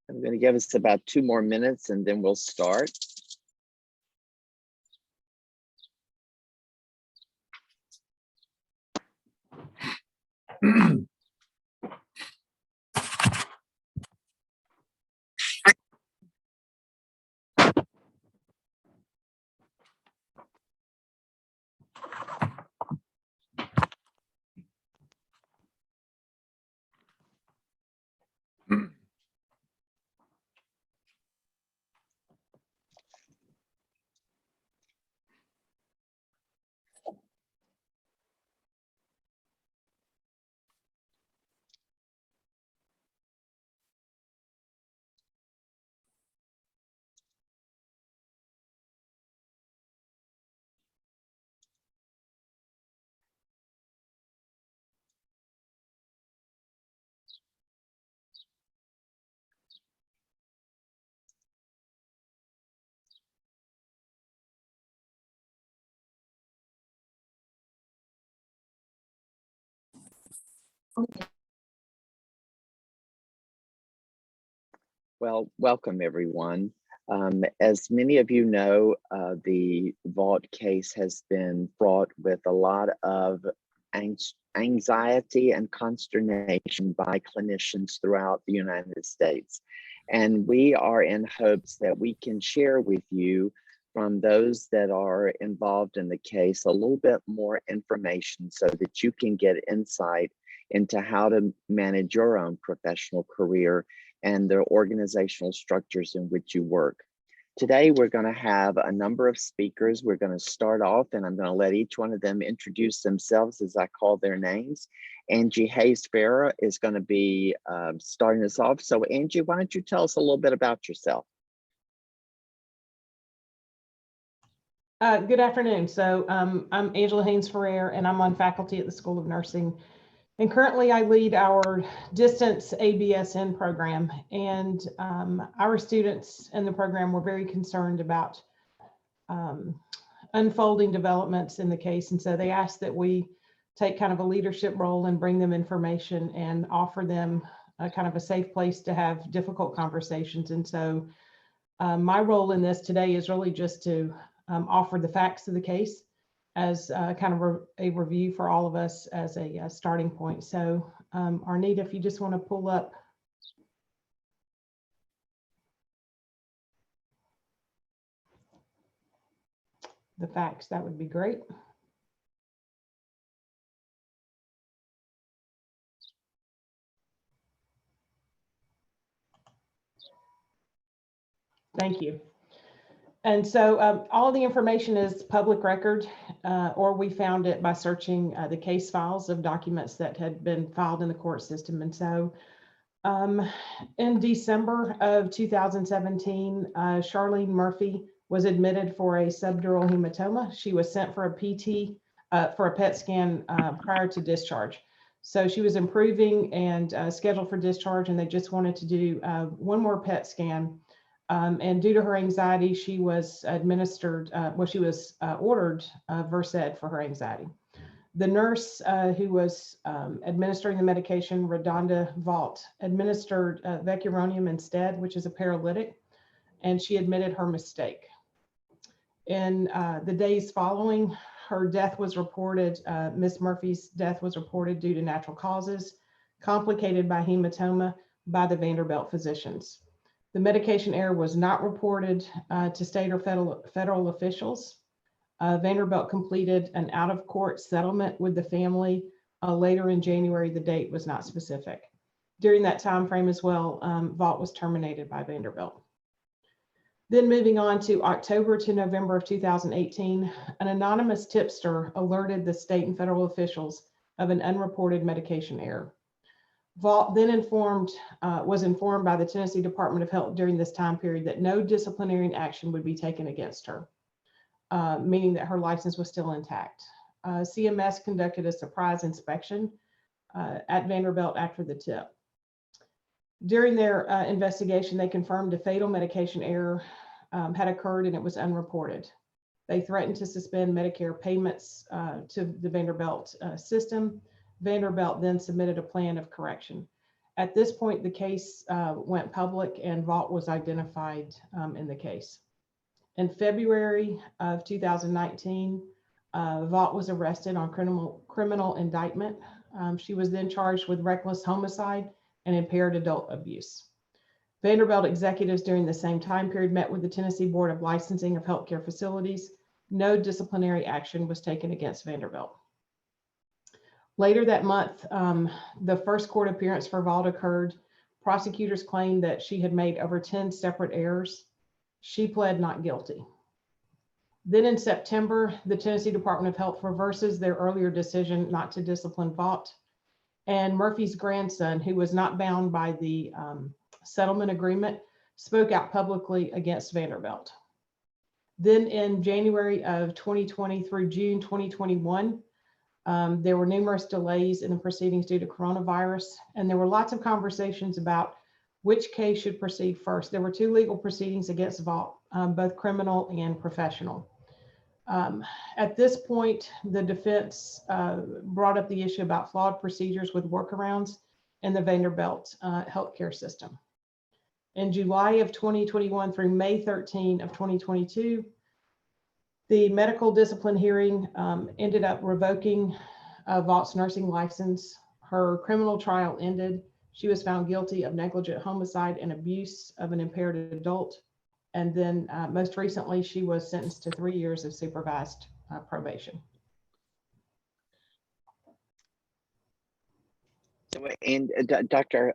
I'm going to give us about 2 more minutes and then we'll start. Well, welcome everyone. As many of you know, the Vaught case has been fraught with a lot of anxiety and consternation by clinicians throughout the United States. And we are in hopes that we can share with you from those that are involved in the case a little bit more information so that you can get insight into how to manage your own professional career and the organizational structures in which you work. Today, we're going to have a number of speakers. We're going to start off and I'm going to let each one of them introduce themselves as I call their names. Angie Hayes-Farah is going to be starting us off. So Angie, why don't you tell us a little bit about yourself? Good afternoon. So I'm Angela Haynes-Ferrer and I'm on faculty at the School of Nursing. And currently I lead our distance ABSN program, and our students in the program were very concerned about unfolding developments in the case. And so they asked that we take kind of a leadership role and bring them information and offer them a kind of a safe place to have difficult conversations. And so my role in this today is really just to offer the facts of the case as kind of a review for all of us as a starting point. So Arnita, if you just want to pull up the facts, that would be great. Thank you. And so all of the information is public record, or we found it by searching the case files of documents that had been filed in the court system. And so in December of 2017, Charlene Murphy was admitted for a subdural hematoma. She was sent for a PT, for a PET scan prior to discharge. So she was improving and scheduled for discharge, and they just wanted to do one more PET scan. And due to her anxiety, she was administered, she was ordered Versed for her anxiety. The nurse who was administering the medication, RaDonda Vaught, administered vecuronium instead, which is a paralytic, and she admitted her mistake. In the days following, her death was reported, Miss Murphy's death was reported due to natural causes, complicated by hematoma by the Vanderbilt physicians. The medication error was not reported to state or federal officials. Vanderbilt completed an out-of-court settlement with the family later in January. The date was not specific. During that time frame as well, Vaught was terminated by Vanderbilt. Then moving on to October to November of 2018, an anonymous tipster alerted the state and federal officials of an unreported medication error. Vaught then was informed by the Tennessee Department of Health during this time period that no disciplinary action would be taken against her, meaning that her license was still intact. CMS conducted a surprise inspection at Vanderbilt after the tip. During their investigation, they confirmed a fatal medication error had occurred and it was unreported. They threatened to suspend Medicare payments to the Vanderbilt system. Vanderbilt then submitted a plan of correction. At this point, the case went public and Vaught was identified in the case. In February of 2019, Vaught was arrested on criminal indictment. She was then charged with reckless homicide and impaired adult abuse. Vanderbilt executives during the same time period met with the Tennessee Board of Licensing of Healthcare Facilities. No disciplinary action was taken against Vanderbilt. Later that month, the first court appearance for Vaught occurred. Prosecutors claimed that she had made over 10 separate errors. She pled not guilty. Then in September, the Tennessee Department of Health reverses their earlier decision not to discipline Vaught. And Murphy's grandson, who was not bound by the settlement agreement, spoke out publicly against Vanderbilt. Then in January of 2020 through June 2021, there were numerous delays in the proceedings due to coronavirus, and there were lots of conversations about which case should proceed first. There were 2 legal proceedings against Vaught, both criminal and professional. At this point, the defense brought up the issue about flawed procedures with workarounds in the Vanderbilt healthcare system. In July of 2021 through May 13 of 2022, the medical discipline hearing ended up revoking Vaught's nursing license. Her criminal trial ended. She was found guilty of negligent homicide and abuse of an impaired adult. And then most recently, she was sentenced to 3 years of supervised probation. And Dr.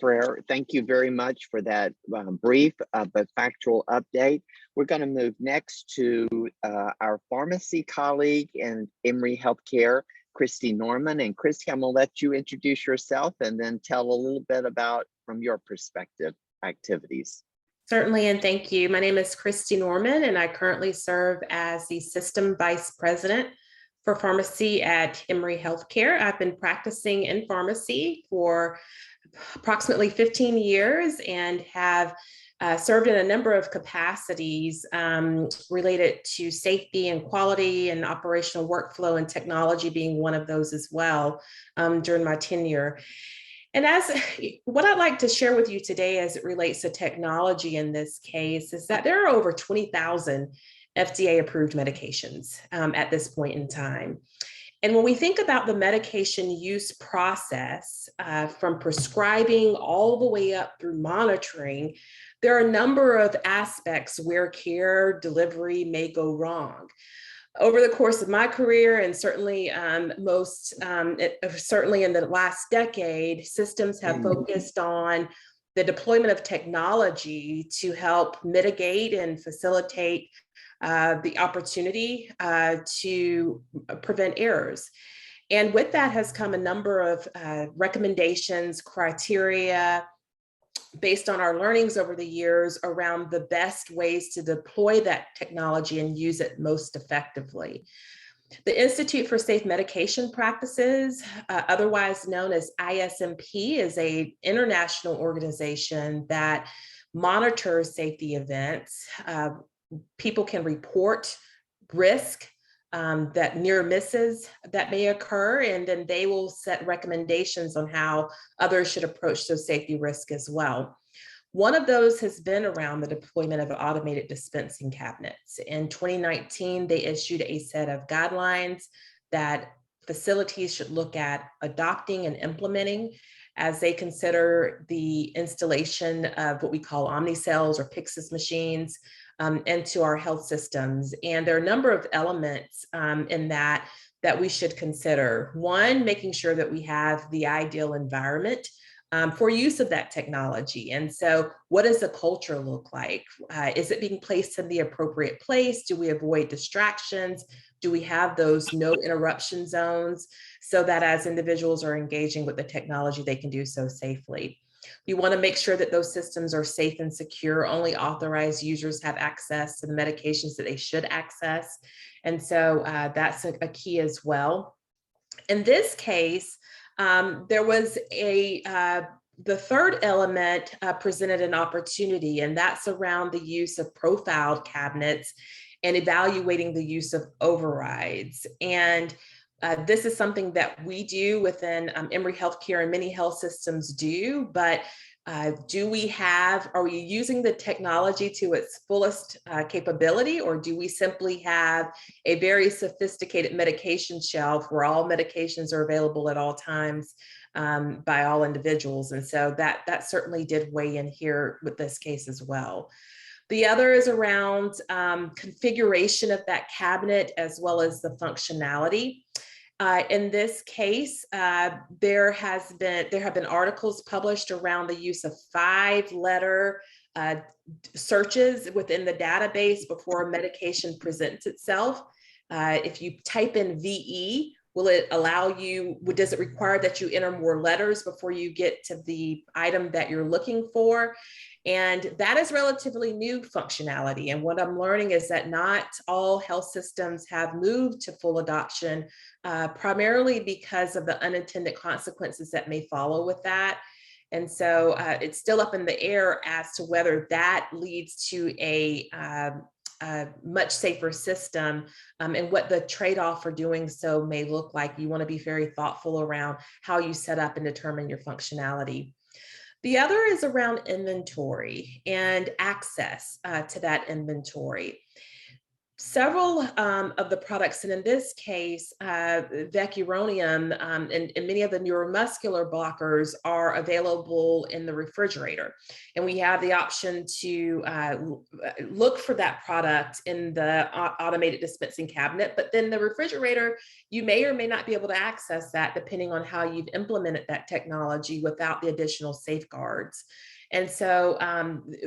Ferrer, thank you very much for that brief but factual update. We're going to move next to our pharmacy colleague in Emory Healthcare, Christy Norman. And Christy, I'm going to let you introduce yourself and then tell a little bit about, from your perspective, activities. Certainly, and thank you. My name is Christy Norman, and I currently serve as the System Vice President for Pharmacy at Emory Healthcare. I've been practicing in pharmacy for approximately 15 years and have served in a number of capacities related to safety and quality and operational workflow, and technology being one of those as well during my tenure. And what I'd like to share with you today as it relates to technology in this case is that there are over 20,000 FDA approved medications at this point in time. And when we think about the medication use process, from prescribing all the way up through monitoring, there are a number of aspects where care delivery may go wrong. Over the course of my career, and certainly certainly in the last decade, systems have focused on the deployment of technology to help mitigate and facilitate the opportunity to prevent errors. And with that has come a number of recommendations, criteria, based on our learnings over the years around the best ways to deploy that technology and use it most effectively. The Institute for Safe Medication Practices, otherwise known as ISMP, is an international organization that monitors safety events. People can report risk, that near misses that may occur, and then they will set recommendations on how others should approach those safety risks as well. One of those has been around the deployment of automated dispensing cabinets. In 2019, they issued a set of guidelines that facilities should look at adopting and implementing as they consider the installation of what we call Omnicells or Pyxis machines into our health systems. And there are a number of elements in that we should consider. One, making sure that we have the ideal environment for use of that technology. And so what does the culture look like? Is it being placed in the appropriate place? Do we avoid distractions? Do we have those no interruption zones so that as individuals are engaging with the technology, they can do so safely? We want to make sure that those systems are safe and secure. Only authorized users have access to the medications that they should access. And so that's a key as well. In this case, there was the third element presented an opportunity, and that's around the use of profiled cabinets and evaluating the use of overrides. And This is something that we do within Emory Healthcare, and many health systems do, but are we using the technology to its fullest capability, or do we simply have a very sophisticated medication shelf where all medications are available at all times by all individuals? And so that certainly did weigh in here with this case as well. The other is around configuration of that cabinet as well as the functionality. In this case, there have been articles published around the use of 5-letter searches within the database before a medication presents itself. If you type in VE, will it allow you, does it require that you enter more letters before you get to the item that you're looking for? And that is relatively new functionality. And what I'm learning is that not all health systems have moved to full adoption, primarily because of the unintended consequences that may follow with that. And so it's still up in the air as to whether that leads to a much safer system, and what the trade-off for doing so may look like. You want to be very thoughtful around how you set up and determine your functionality. The other is around inventory and access to that inventory. Several of the products, and in this case, vecuronium and many of the neuromuscular blockers are available in the refrigerator. And we have the option to look for that product in the automated dispensing cabinet, but then the refrigerator, you may or may not be able to access that depending on how you've implemented that technology without the additional safeguards. And so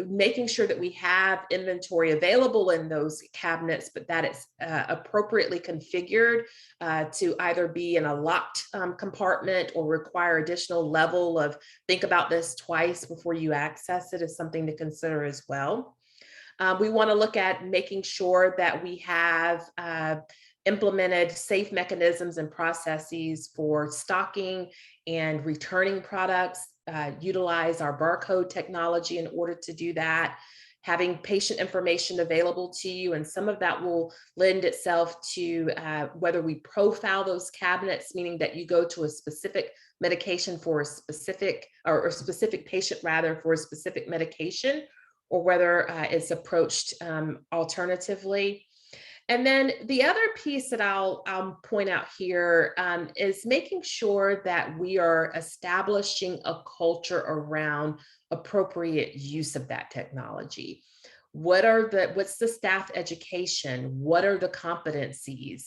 making sure that we have inventory available in those cabinets, but that it's appropriately configured to either be in a locked compartment or require additional level of think about this twice before you access it is something to consider as well. We want to look at making sure that we have implemented safe mechanisms and processes for stocking and returning products. Utilize our barcode technology in order to do that, having patient information available to you. And some of that will lend itself to whether we profile those cabinets, meaning that you go to a specific medication for a specific, or a specific patient rather for a specific medication, or whether it's approached alternatively. And then the other piece that I'll point out here is making sure that we are establishing a culture around appropriate use of that technology. What's the staff education? What are the competencies?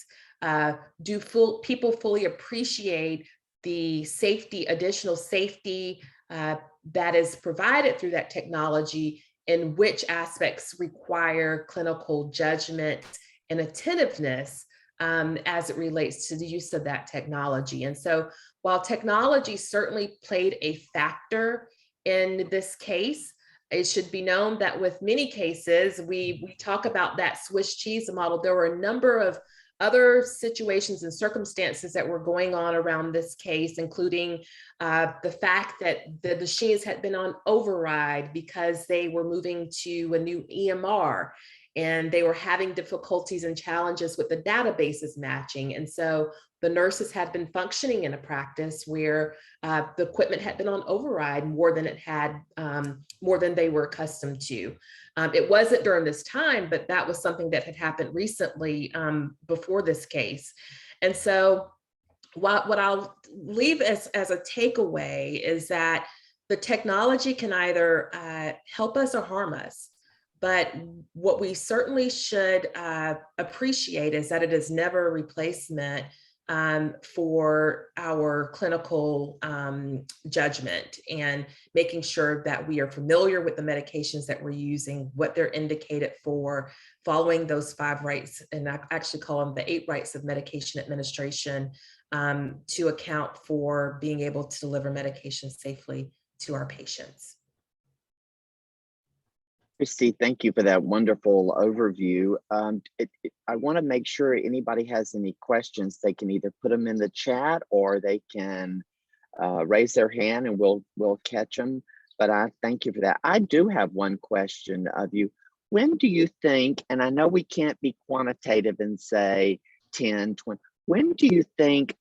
Do people fully appreciate the safety, additional safety that is provided through that technology, and which aspects require clinical judgment and attentiveness as it relates to the use of that technology? And so while technology certainly played a factor in this case, it should be known that with many cases, we talk about that Swiss cheese model. There were a number of other situations and circumstances that were going on around this case, including the fact that the machines had been on override because they were moving to a new EMR, and they were having difficulties and challenges with the databases matching. And so the nurses had been functioning in a practice where the equipment had been on override more than they were accustomed to. It wasn't during this time, but that was something that had happened recently before this case. And so what I'll leave as a takeaway is that the technology can either help us or harm us. But what we certainly should appreciate is that it is never a replacement for our clinical judgment, and making sure that we are familiar with the medications that we're using, what they're indicated for, following those 5 rights, and I actually call them the 8 rights of medication administration, to account for being able to deliver medication safely to our patients. Christy, thank you for that wonderful overview. I want to make sure anybody has any questions, they can either put them in the chat or they can raise their hand and we'll catch them. But I thank you for that. I do have one question of you. When do you think, and I know we can't be quantitative and say 10, 20, When do you think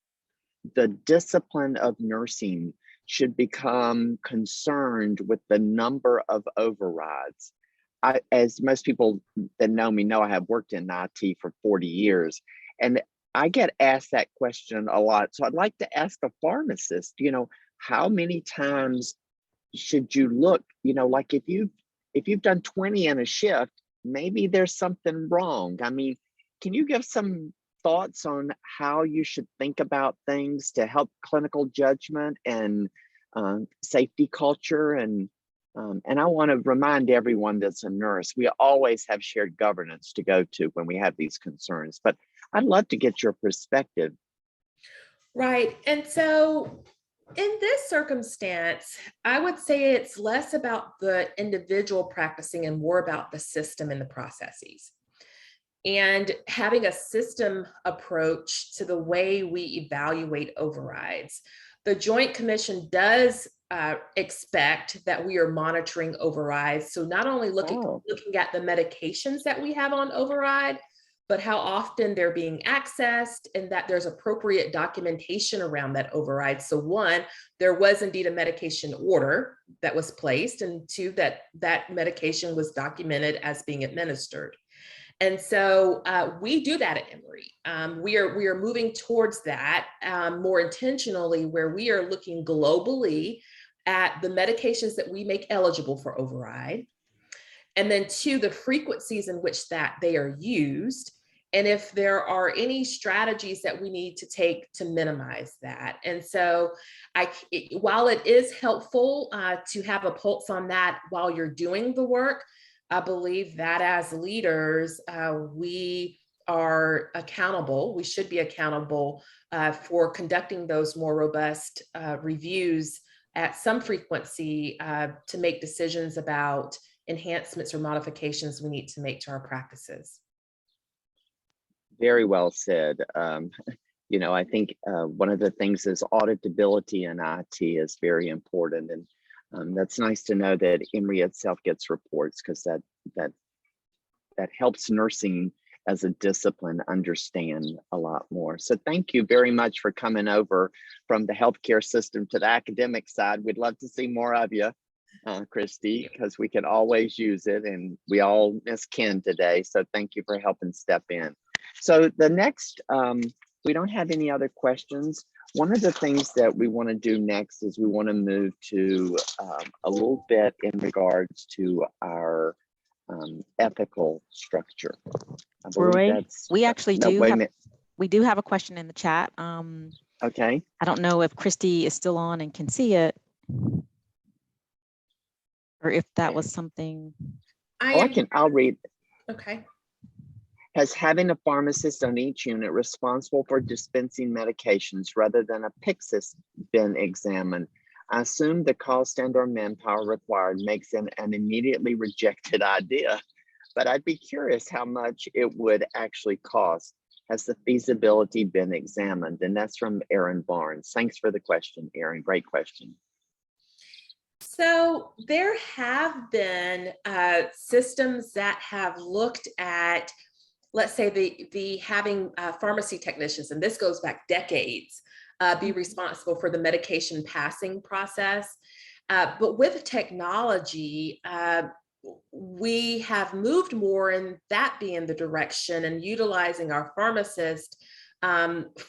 the discipline of nursing should become concerned with the number of overrides? As most people that know me know, I have worked in IT for 40 years, and I get asked that question a lot. So I'd like to ask a pharmacist, how many times should you look? Like if you've done 20 in a shift, maybe there's something wrong. I mean, can you give some thoughts on how you should think about things to help clinical judgment and safety culture? And I want to remind everyone that's a nurse, we always have shared governance to go to when we have these concerns, but I'd love to get your perspective. Right. And so in this circumstance, I would say it's less about the individual practicing and more about the system and the processes. And having a system approach to the way we evaluate overrides. The Joint Commission does expect that we are monitoring overrides. So not only looking at the medications that we have on override, but how often they're being accessed and that there's appropriate documentation around that override. So one, there was indeed a medication order that was placed, and two, that medication was documented as being administered. And so we do that at Emory. We are moving towards that more intentionally, where we are looking globally at the medications that we make eligible for override, and then two, the frequencies in which that they are used, and if there are any strategies that we need to take to minimize that. And so while it is helpful to have a pulse on that while you're doing the work, I believe that as leaders, we are accountable. We should be accountable for conducting those more robust reviews at some frequency to make decisions about enhancements or modifications we need to make to our practices. Very well said. I think one of the things is auditability in IT is very important. And that's nice to know that Emory itself gets reports, because that helps nursing as a discipline understand a lot more. So thank you very much for coming over from the healthcare system to the academic side. We'd love to see more of you, Christy, because we can always use it, and we all miss Ken today. So thank you for helping step in. So the next, we don't have any other questions. One of the things that we want to do next is we want to move to a little bit in regards to our ethical structure. Roy, we actually do have a question in the chat. Okay. I don't know if Christy is still on and can see it, or if that was something. I'll read. Okay. Has having a pharmacist on each unit responsible for dispensing medications rather than a Pyxis been examined? I assume the cost and/or manpower required makes it an immediately rejected idea, but I'd be curious how much it would actually cost. Has the feasibility been examined? And that's from Aaron Barnes. Thanks for the question, Aaron. Great question. So there have been systems that have looked at, let's say, the having pharmacy technicians, and this goes back decades, be responsible for the medication passing process. But with technology, we have moved more in that being the direction and utilizing our pharmacist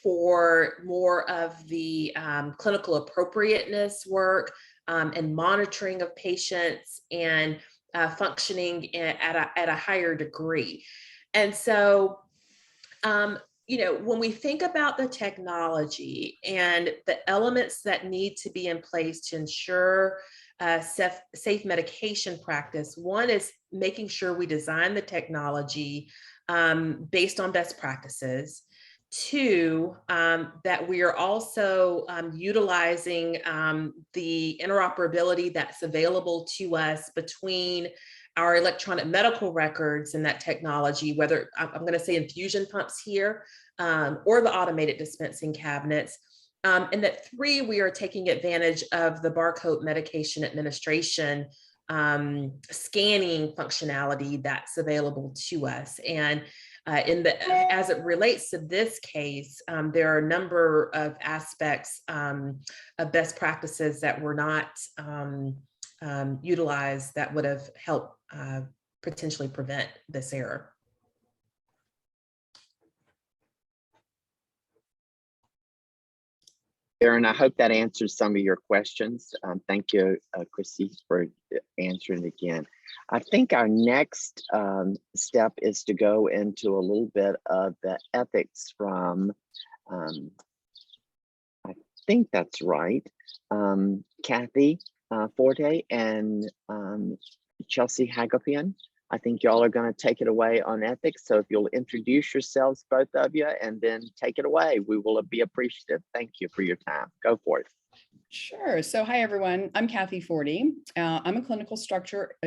for more of the clinical appropriateness work and monitoring of patients and functioning at a higher degree. And so, when we think about the technology and the elements that need to be in place to ensure safe medication practice, one is making sure we design the technology based on best practices. Two, that we are also utilizing the interoperability that's available to us between our electronic medical records and that technology, whether I'm going to say infusion pumps here or the automated dispensing cabinets. And that three, we are taking advantage of the barcode medication administration scanning functionality that's available to us. And As it relates to this case, there are a number of aspects of best practices that were not utilized that would have helped potentially prevent this error. Aaron, I hope that answers some of your questions. Thank you, Chrissy, for answering again. I think our next step is to go into a little bit of the ethics from, I think that's right, Kathy Forte and Chelsea Hagopian. I think y'all are going to take it away on ethics. So if you'll introduce yourselves, both of you, and then take it away, we will be appreciative. Thank you for your time. Go for it. Sure. So hi, everyone. I'm Kathy Forte. I'm a clinical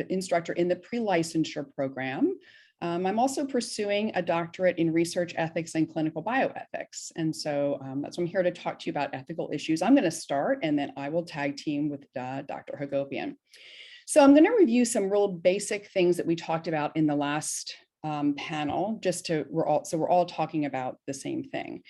instructor in the pre-licensure program. I'm also pursuing a doctorate in research ethics and clinical bioethics. And so that's why I'm here to talk to you about ethical issues. I'm going to start, and then I will tag team with Dr. Hagopian. So I'm going to review some real basic things that we talked about in the last panel, we're all talking about the same thing.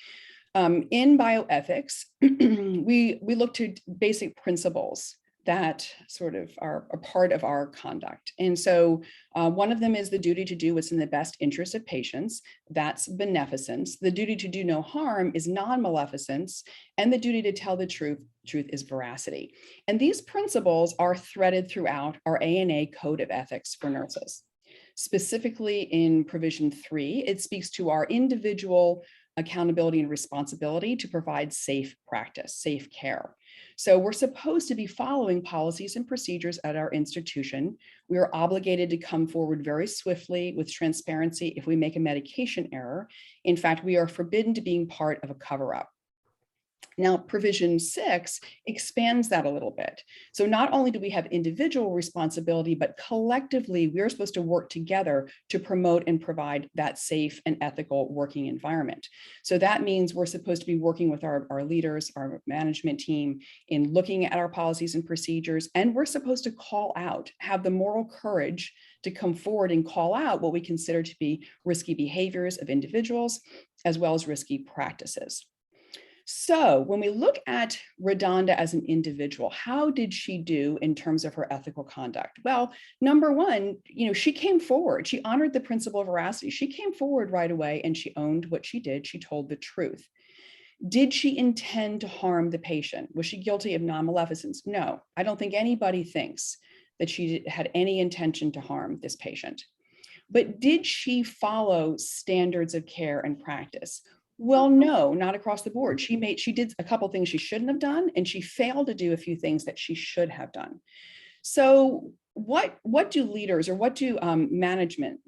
In bioethics, we look to basic principles that sort of are a part of our conduct. And so one of them is the duty to do what's in the best interest of patients. That's beneficence. The duty to do no harm is non-maleficence. And the duty to tell the truth is veracity. And these principles are threaded throughout our ANA Code of Ethics for nurses. Specifically in provision 3, it speaks to our individual accountability and responsibility to provide safe practice, safe care. So we're supposed to be following policies and procedures at our institution. We are obligated to come forward very swiftly with transparency if we make a medication error. In fact, we are forbidden to being part of a cover-up. Now, provision 6 expands that a little bit. So not only do we have individual responsibility, but collectively, we're supposed to work together to promote and provide that safe and ethical working environment. So that means we're supposed to be working with our leaders, our management team in looking at our policies and procedures, and we're supposed to call out, have the moral courage to come forward and call out what we consider to be risky behaviors of individuals, as well as risky practices. So when we look at RaDonda as an individual, how did she do in terms of her ethical conduct? Well, number one, she came forward. She honored the principle of veracity. She came forward right away and she owned what she did. She told the truth. Did she intend to harm the patient? Was she guilty of non-maleficence? No, I don't think anybody thinks that she had any intention to harm this patient. But did she follow standards of care and practice? Well, no, not across the board. She did a couple things she shouldn't have done, and she failed to do a few things that she should have done. So what do leaders, or what do management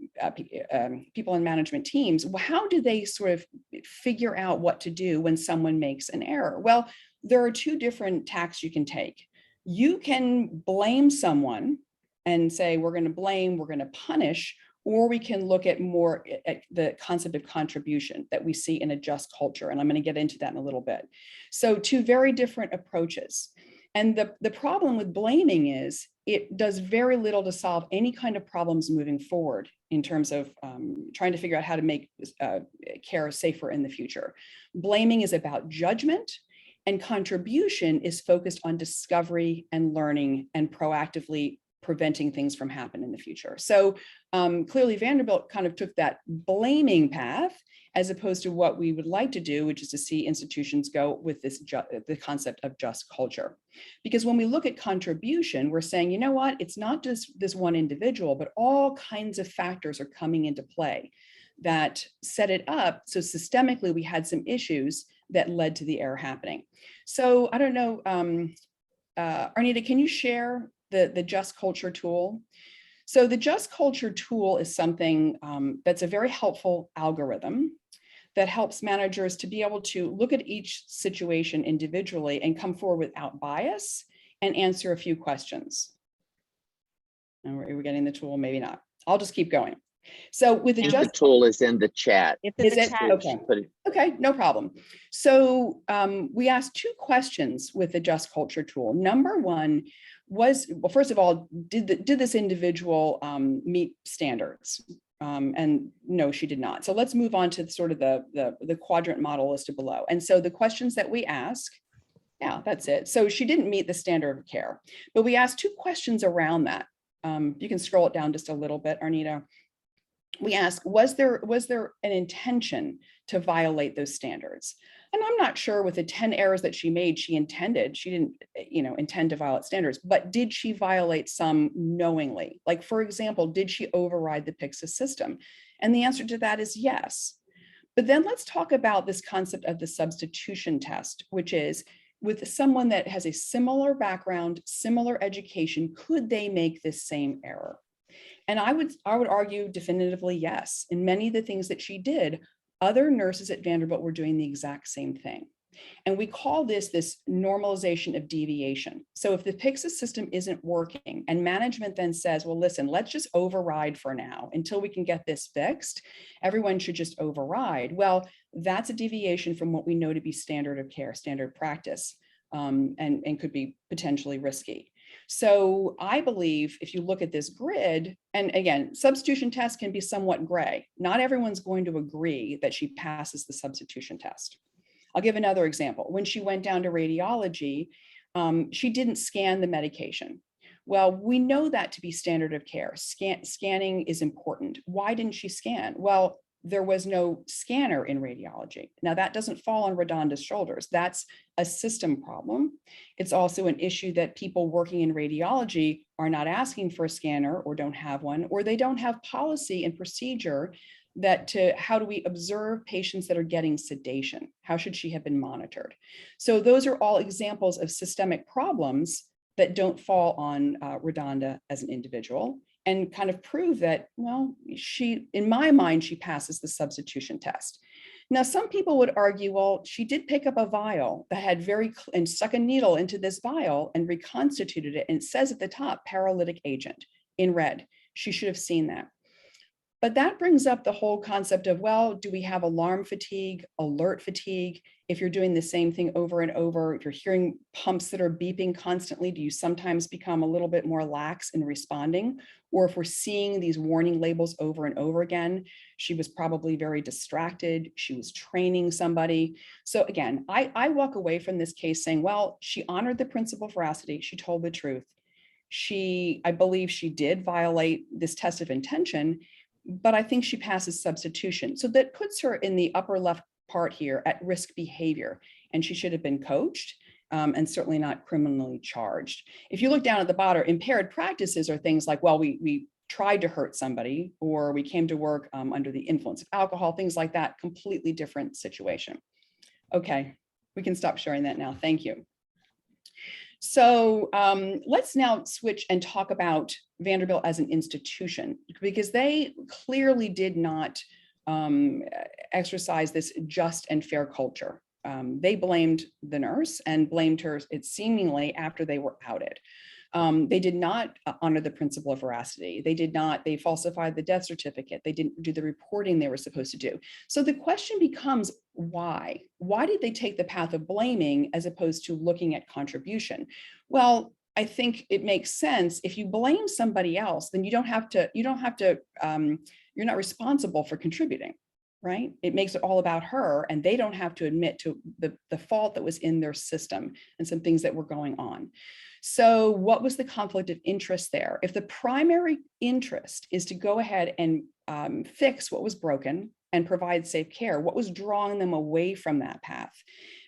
people in management teams, how do they sort of figure out what to do when someone makes an error? Well, there are two different tacks you can take. You can blame someone and say, we're going to blame, we're going to punish, or we can look at more at the concept of contribution that we see in a just culture. And I'm going to get into that in a little bit. So two very different approaches. And the problem with blaming is it does very little to solve any kind of problems moving forward in terms of trying to figure out how to make care safer in the future. Blaming is about judgment, and contribution is focused on discovery and learning and proactively preventing things from happening in the future. So clearly Vanderbilt kind of took that blaming path as opposed to what we would like to do, which is to see institutions go with this the concept of just culture. Because when we look at contribution, we're saying, you know what, it's not just this one individual, but all kinds of factors are coming into play that set it up. So systemically, we had some issues that led to the error happening. So I don't know, Arnita, can you share the Just Culture tool? So the Just Culture tool is something that's a very helpful algorithm that helps managers to be able to look at each situation individually and come forward without bias and answer a few questions. And are we getting the tool? Maybe not. I'll just keep going. So with the tool is in the chat. Is it? Okay. Okay, no problem. So we asked two questions with the Just Culture tool. Number one was, well, first of all, did this individual meet standards? And no, she did not. So let's move on to sort of the quadrant model listed below. And so the questions that we ask, yeah, that's it. So she didn't meet the standard of care, but we asked 2 questions around that. You can scroll it down just a little bit, Arnita. We asked, was there an intention to violate those standards? And I'm not sure with the 10 errors that she made, she didn't, intend to violate standards, but did she violate some knowingly? Like, for example, did she override the Pyxis system? And the answer to that is yes. But then let's talk about this concept of the substitution test, which is with someone that has a similar background, similar education, could they make this same error? And I would argue definitively yes. In many of the things that she did, other nurses at Vanderbilt were doing the exact same thing. And we call this normalization of deviation. So if the Pyxis system isn't working and management then says, well, listen, let's just override for now until we can get this fixed, everyone should just override. Well, that's a deviation from what we know to be standard of care, standard practice, and could be potentially risky. So I believe if you look at this grid, and again, substitution test can be somewhat gray. Not everyone's going to agree that she passes the substitution test. I'll give another example. When she went down to radiology, she didn't scan the medication. Well, we know that to be standard of care. Scanning is important. Why didn't she scan? Well, there was no scanner in radiology. Now that doesn't fall on RaDonda's shoulders. That's a system problem. It's also an issue that people working in radiology are not asking for a scanner or don't have one, or they don't have policy and procedure how do we observe patients that are getting sedation? How should she have been monitored? So those are all examples of systemic problems that don't fall on RaDonda as an individual, and kind of prove that, well, in my mind, she passes the substitution test. Now, some people would argue, well, she did pick up a vial that had and stuck a needle into this vial and reconstituted it. And it says at the top, paralytic agent in red. She should have seen that. But that brings up the whole concept of, well, do we have alarm fatigue, alert fatigue? If you're doing the same thing over and over, if you're hearing pumps that are beeping constantly, do you sometimes become a little bit more lax in responding? Or if we're seeing these warning labels over and over again, she was probably very distracted. She was training somebody. So again, I walk away from this case saying, well, she honored the principle of veracity. She told the truth. I believe she did violate this test of intention, but I think she passes substitution. So that puts her in the upper left part here at risk behavior, and she should have been coached and certainly not criminally charged. If you look down at the bottom, impaired practices are things like, well, we tried to hurt somebody, or we came to work under the influence of alcohol, things like that, completely different situation. Okay, we can stop sharing that now. Thank you. So let's now switch and talk about Vanderbilt as an institution, because they clearly did not exercise this just and fair culture. They blamed the nurse and blamed her, it seemingly, after they were outed. They did not honor the principle of veracity. They falsified the death certificate. They didn't do the reporting they were supposed to do. So the question becomes, why? Why did they take the path of blaming as opposed to looking at contribution? Well, I think it makes sense. If you blame somebody else, then you're not responsible for contributing, right? It makes it all about her, and they don't have to admit to the fault that was in their system and some things that were going on. So what was the conflict of interest there? If the primary interest is to go ahead and fix what was broken and provide safe care, what was drawing them away from that path?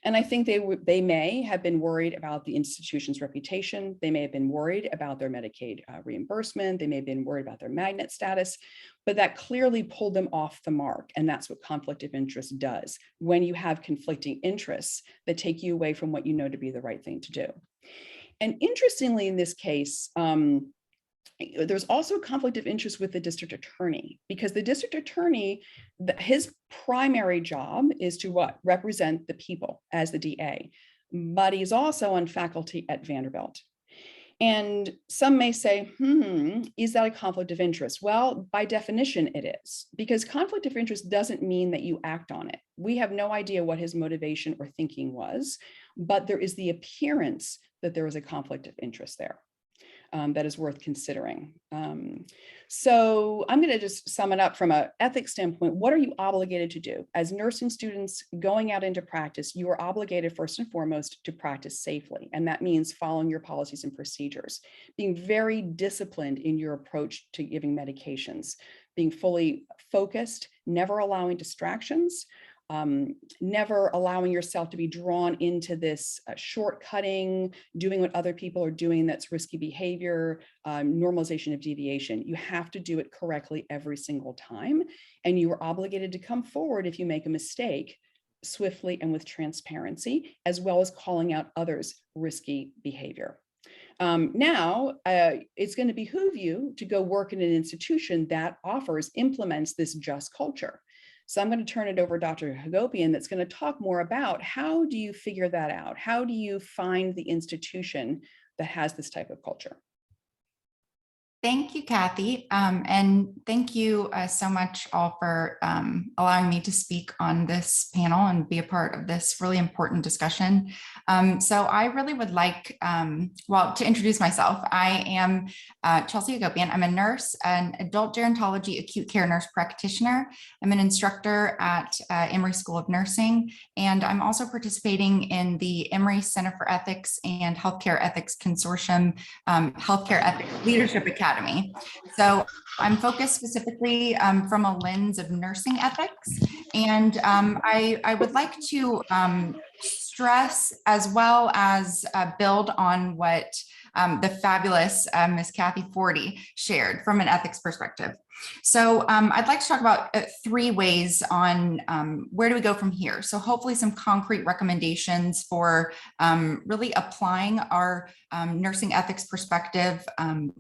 And I think they may have been worried about the institution's reputation. They may have been worried about their Medicaid reimbursement. They may have been worried about their magnet status, but that clearly pulled them off the mark. And that's what conflict of interest does when you have conflicting interests that take you away from what you know to be the right thing to do. And interestingly, in this case, there's also a conflict of interest with the district attorney, because the district attorney, his primary job is to what? Represent the people as the DA, but he's also on faculty at Vanderbilt. And some may say, is that a conflict of interest? Well, by definition, it is, because conflict of interest doesn't mean that you act on it. We have no idea what his motivation or thinking was, but there is the appearance that there is a conflict of interest there. that is worth considering. So I'm going to just sum it up from an ethics standpoint. What are you obligated to do? As nursing students going out into practice, you are obligated first and foremost to practice safely. And that means following your policies and procedures, being very disciplined in your approach to giving medications, being fully focused, never allowing distractions, never allowing yourself to be drawn into this shortcutting, doing what other people are doing that's risky behavior, normalization of deviation. You have to do it correctly every single time, and you are obligated to come forward if you make a mistake swiftly and with transparency, as well as calling out others' risky behavior. Now, it's going to behoove you to go work in an institution that implements this just culture. So I'm going to turn it over to Dr. Hagopian that's going to talk more about how do you figure that out? How do you find the institution that has this type of culture? Thank you, Kathy. And thank you so much all for allowing me to speak on this panel and be a part of this really important discussion. So I really would like, well, to introduce myself. I am Chelsea Hagopian. I'm a nurse, an adult gerontology acute care nurse practitioner. I'm an instructor at Emory School of Nursing, and I'm also participating in the Emory Center for Ethics and Healthcare Ethics Consortium Healthcare Ethics Leadership Academy. So I'm focused specifically from a lens of nursing ethics. And I would like to stress as well as build on what the fabulous Ms. Kathy Forty shared from an ethics perspective. So I'd like to talk about 3 ways on where do we go from here. So hopefully some concrete recommendations for really applying our nursing ethics perspective.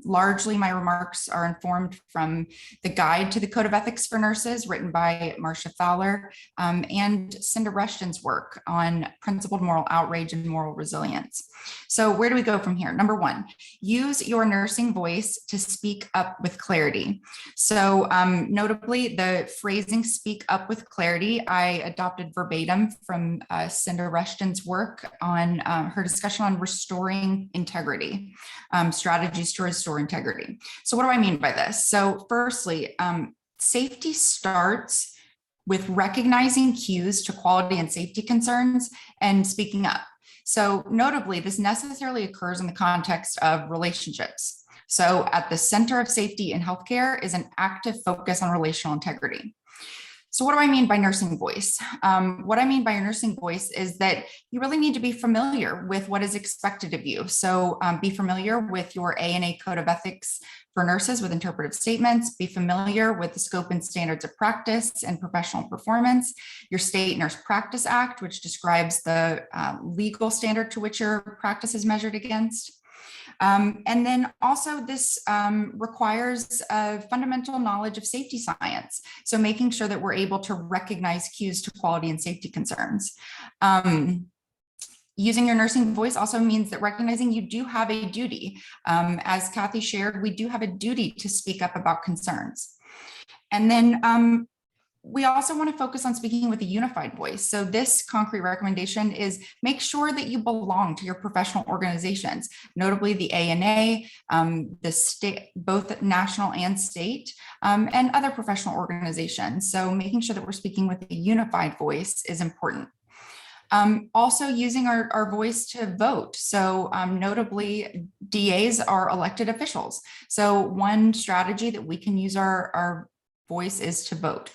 Largely my remarks are informed from the Guide to the Code of Ethics for Nurses written by Marcia Fowler and Cinda Rushton's work on principled moral outrage and moral resilience. So where do we go from here? Number 1, use your nursing voice to speak up with clarity. So notably, the phrasing "speak up with clarity" I adopted verbatim from Cinda Rushton's work on her discussion on restoring integrity, strategies to restore integrity. So what do I mean by this? So firstly, safety starts with recognizing cues to quality and safety concerns and speaking up. So notably, this necessarily occurs in the context of relationships. So at the center of safety in healthcare is an active focus on relational integrity. So what do I mean by nursing voice? What I mean by your nursing voice is that you really need to be familiar with what is expected of you. So be familiar with your ANA Code of Ethics for Nurses with interpretive statements, be familiar with the scope and standards of practice and professional performance, your State Nurse Practice Act, which describes the legal standard to which your practice is measured against. And then also this requires a fundamental knowledge of safety science. So making sure that we're able to recognize cues to quality and safety concerns. Using your nursing voice also means that recognizing you do have a duty. As Kathy shared, we do have a duty to speak up about concerns. And then we also want to focus on speaking with a unified voice. So this concrete recommendation is make sure that you belong to your professional organizations, notably the ANA, the state, both national and state, and other professional organizations. So making sure that we're speaking with a unified voice is important. Also using our voice to vote. So notably, DAs are elected officials. So one strategy that we can use our voice is to vote.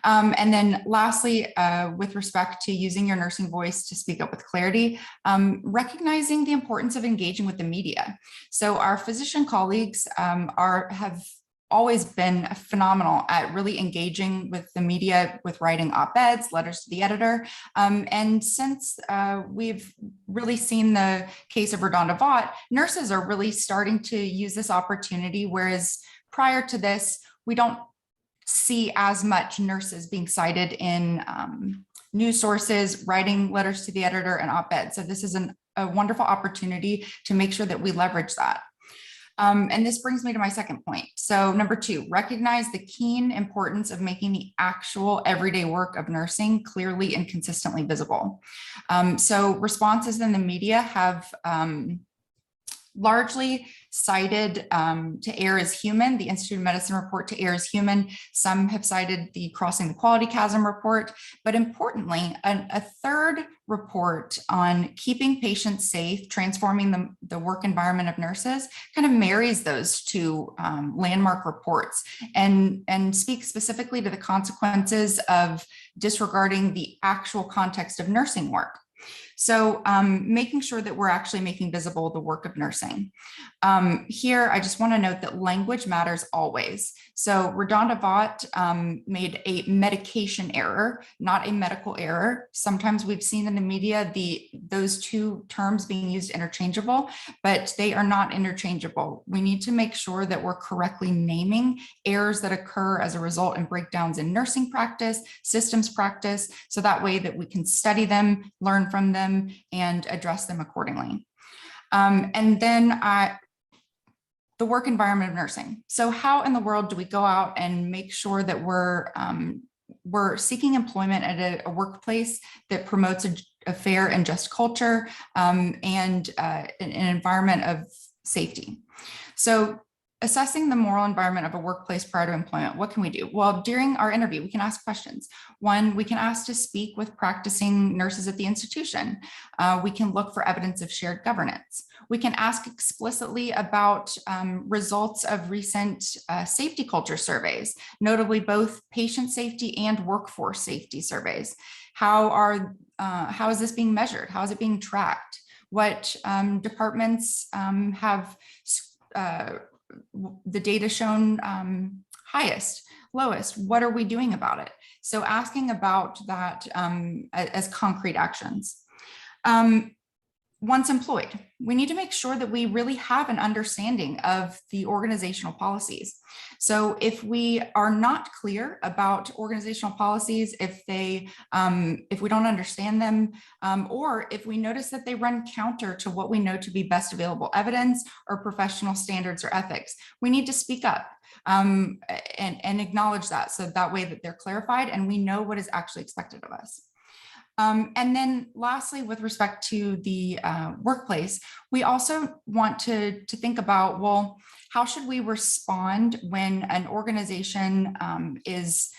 And then lastly, with respect to using your nursing voice to speak up with clarity, recognizing the importance of engaging with the media. So our physician colleagues have always been phenomenal at really engaging with the media, with writing op-eds, letters to the editor. And since we've really seen the case of RaDonda Vaught, nurses are really starting to use this opportunity, whereas prior to this, we don't see as much nurses being cited in news sources, writing letters to the editor and op-ed. So this is a wonderful opportunity to make sure that we leverage that. And this brings me to my second point. So number 2, recognize the keen importance of making the actual everyday work of nursing clearly and consistently visible. So responses in the media have largely cited to err as human, the Institute of Medicine report to err as human. Some have cited the Crossing the Quality Chasm report, but importantly, a third report on keeping patients safe, transforming the work environment of nurses, kind of marries those two landmark reports and speaks specifically to the consequences of disregarding the actual context of nursing work. So making sure that we're actually making visible the work of nursing. Here, I just want to note that language matters always. So RaDonda Vaught made a medication error, not a medical error. Sometimes we've seen in the media those two terms being used interchangeable, but they are not interchangeable. We need to make sure that we're correctly naming errors that occur as a result and breakdowns in nursing practice, systems practice, so that way that we can study them, learn from them, and address them accordingly. And then the work environment of nursing. So how in the world do we go out and make sure that we're seeking employment at a workplace that promotes a fair and just culture and an environment of safety? So assessing the moral environment of a workplace prior to employment, what can we do? Well, during our interview, we can ask questions. One, we can ask to speak with practicing nurses at the institution. We can look for evidence of shared governance. We can ask explicitly about results of recent safety culture surveys, notably both patient safety and workforce safety surveys. How is this being measured? How is it being tracked? What departments have the data shown highest, lowest? What are we doing about it? So asking about that as concrete actions. Once employed, we need to make sure that we really have an understanding of the organizational policies. So if we are not clear about organizational policies, if we don't understand them, or if we notice that they run counter to what we know to be best available evidence or professional standards or ethics, we need to speak up and acknowledge that, so that way that they're clarified and we know what is actually expected of us. And then lastly, with respect to the workplace, we also want to think about, well, how should we respond when an organization is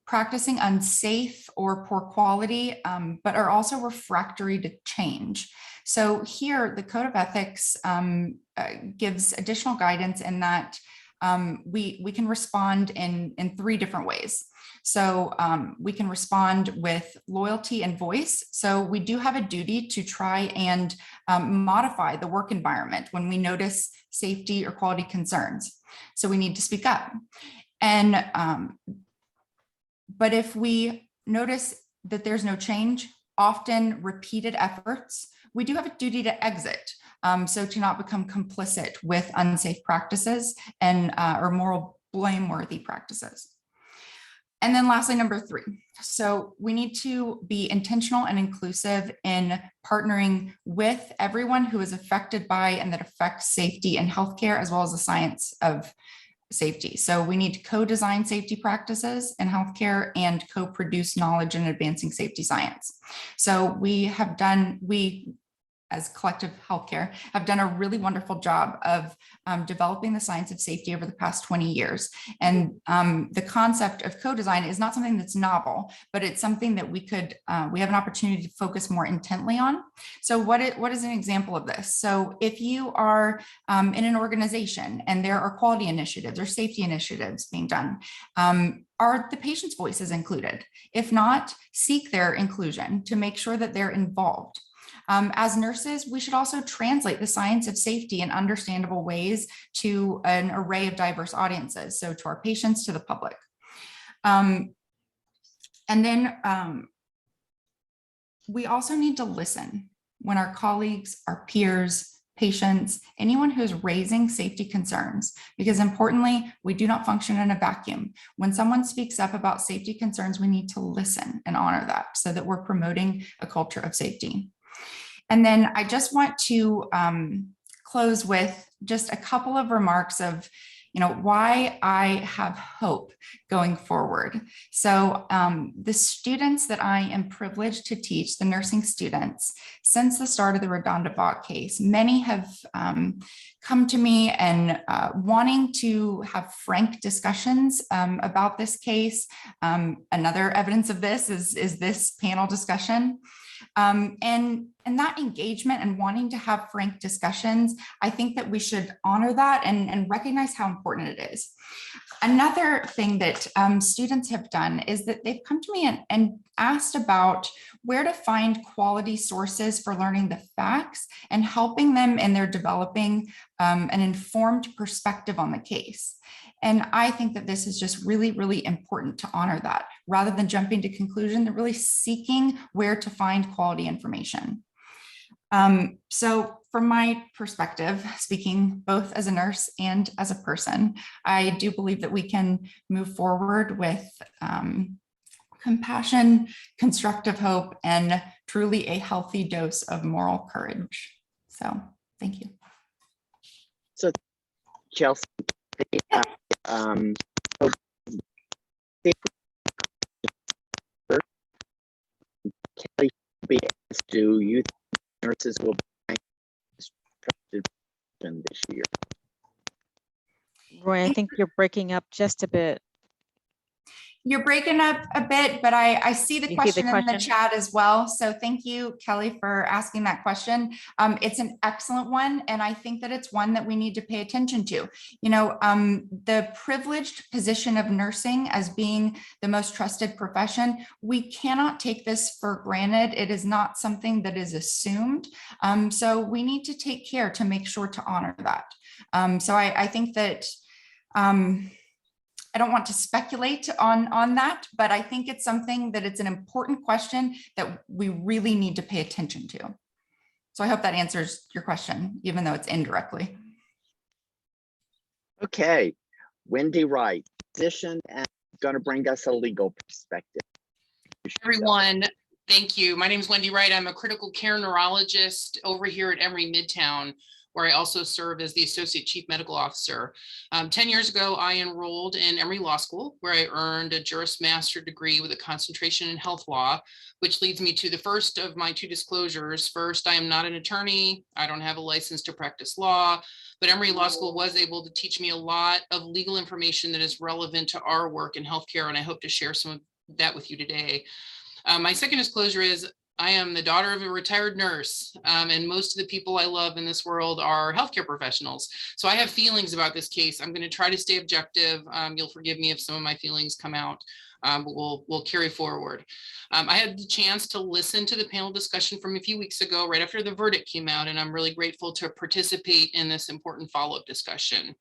practicing unsafe or poor quality, but are also refractory to change? So here, the Code of Ethics gives additional guidance in that we can respond in 3 different ways. So we can respond with loyalty and voice. So we do have a duty to try and modify the work environment when we notice safety or quality concerns. So we need to speak up. And but if we notice that there's no change, often repeated efforts, we do have a duty to exit. So to not become complicit with unsafe practices and or moral blameworthy practices. And then lastly, number 3. So we need to be intentional and inclusive in partnering with everyone who is affected by and that affects safety and healthcare, as well as the science of safety. So we need to co-design safety practices in healthcare and co-produce knowledge in advancing safety science. So we as collective healthcare have done a really wonderful job of developing the science of safety over the past 20 years. And the concept of co-design is not something that's novel, but it's something that we have an opportunity to focus more intently on. So what is an example of this? So if you are in an organization and there are quality initiatives or safety initiatives being done, are the patient's voices included? If not, seek their inclusion to make sure that they're involved. As nurses, we should also translate the science of safety in understandable ways to an array of diverse audiences, so to our patients, to the public. And then we also need to listen when our colleagues, our peers, patients, anyone who's raising safety concerns, because importantly, we do not function in a vacuum. When someone speaks up about safety concerns, we need to listen and honor that so that we're promoting a culture of safety. And then I just want to close with just a couple of remarks of, why I have hope going forward. So the students that I am privileged to teach, the nursing students, since the start of the RaDonda Vaught case, many have come to me and wanting to have frank discussions about this case. Another evidence of this is this panel discussion. And that engagement and wanting to have frank discussions, I think that we should honor that and recognize how important it is. Another thing that students have done is that they've come to me and asked about where to find quality sources for learning the facts and helping them in their developing an informed perspective on the case. And I think that this is just really, really important to honor that rather than jumping to conclusion, they're really seeking where to find quality information. So from my perspective, speaking both as a nurse and as a person, I do believe that we can move forward with compassion, constructive hope, and truly a healthy dose of moral courage. So thank you. So Chelsea, Kelly, do you think nurses will be this year? Roy, I think you're breaking up just a bit. You're breaking up a bit, but I see the question in the chat as well. So thank you, Kelly, for asking that question. It's an excellent one. And I think that it's one that we need to pay attention to. You know, the privileged position of nursing as being the most trusted profession, we cannot take this for granted. It is not something that is assumed. So we need to take care to make sure to honor that. So I think that I don't want to speculate on that, but I think it's something that it's an important question that we really need to pay attention to. So I hope that answers your question, even though it's indirectly. Okay, Wendy Wright, physician and going to bring us a legal perspective. Everyone, thank you. My name is Wendy Wright. I'm a critical care neurologist over here at Emory Midtown, where I also serve as the Associate Chief Medical Officer. 10 years ago, I enrolled in Emory Law School, where I earned a Juris Master degree with a concentration in health law, which leads me to the first of my two disclosures. First, I am not an attorney. I don't have a license to practice law, but Emory Law School was able to teach me a lot of legal information that is relevant to our work in healthcare, and I hope to share some of that with you today. My second disclosure is I am the daughter of a retired nurse, and most of the people I love in this world are healthcare professionals. So I have feelings about this case. I'm going to try to stay objective. You'll forgive me if some of my feelings come out, but we'll carry forward. I had the chance to listen to the panel discussion from a few weeks ago, right after the verdict came out, and I'm really grateful to participate in this important follow-up discussion.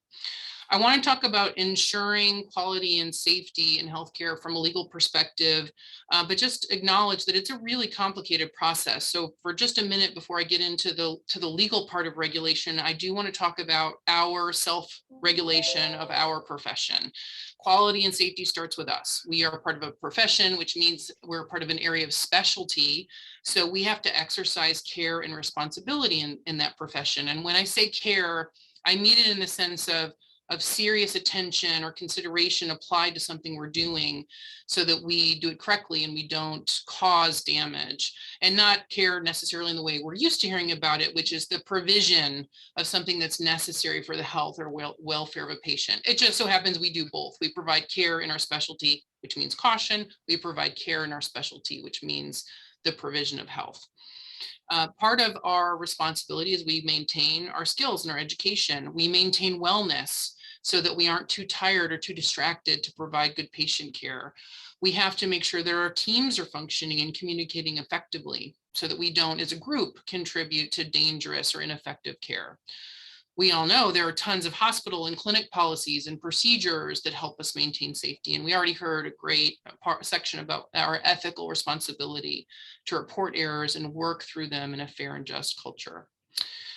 I want to talk about ensuring quality and safety in healthcare from a legal perspective, but just acknowledge that it's a really complicated process. So for just a minute before I get into the legal part of regulation, I do want to talk about our self-regulation of our profession. Quality and safety starts with us. We are part of a profession, which means we're part of an area of specialty. So we have to exercise care and responsibility in that profession. And when I say care, I mean it in the sense of serious attention or consideration applied to something we're doing so that we do it correctly and we don't cause damage, and not care necessarily in the way we're used to hearing about it, which is the provision of something that's necessary for the health or welfare of a patient. It just so happens we do both. We provide care in our specialty, which means caution. We provide care in our specialty, which means the provision of health. Part of our responsibility is we maintain our skills and our education. We maintain wellness so that we aren't too tired or too distracted to provide good patient care. We have to make sure that our teams are functioning and communicating effectively so that we don't, as a group, contribute to dangerous or ineffective care. We all know there are tons of hospital and clinic policies and procedures that help us maintain safety. And we already heard a great section about our ethical responsibility to report errors and work through them in a fair and just culture.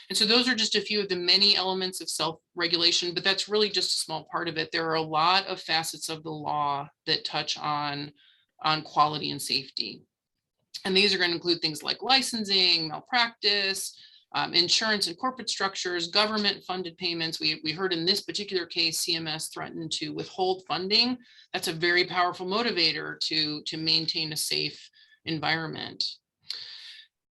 And so those are just a few of the many elements of self-regulation, but that's really just a small part of it. There are a lot of facets of the law that touch on quality and safety. And these are going to include things like licensing, malpractice, insurance and corporate structures, government funded payments. We heard in this particular case, CMS threatened to withhold funding. That's a very powerful motivator to maintain a safe environment.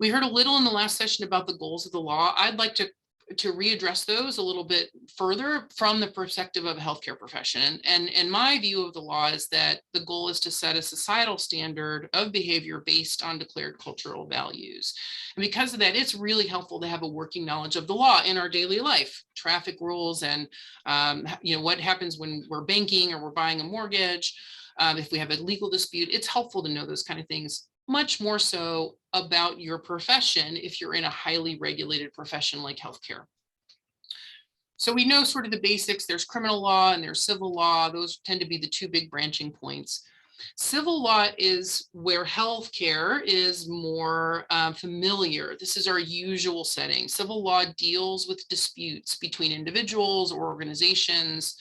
We heard a little in the last session about the goals of the law. I'd like to readdress those a little bit further from the perspective of a healthcare profession. And my view of the law is that the goal is to set a societal standard of behavior based on declared cultural values. And because of that, it's really helpful to have a working knowledge of the law in our daily life, traffic rules, and what happens when we're banking or we're buying a mortgage. If we have a legal dispute, it's helpful to know those kind of things, much more so about your profession if you're in a highly regulated profession like healthcare. So we know sort of the basics. There's criminal law and there's civil law. Those tend to be the two big branching points. Civil law is where healthcare is more familiar. This is our usual setting. Civil law deals with disputes between individuals or organizations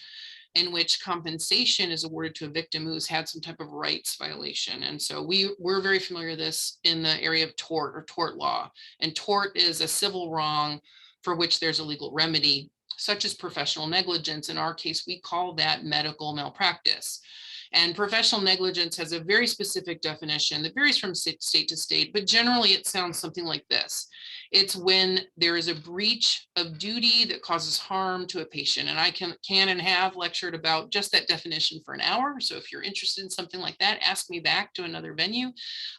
in which compensation is awarded to a victim who's had some type of rights violation. And so we're very familiar with this in the area of tort or tort law. And tort is a civil wrong for which there's a legal remedy, such as professional negligence. In our case, we call that medical malpractice. And professional negligence has a very specific definition that varies from state to state, but generally it sounds something like this. It's when there is a breach of duty that causes harm to a patient. And I can and have lectured about just that definition for an hour. So if you're interested in something like that, ask me back to another venue.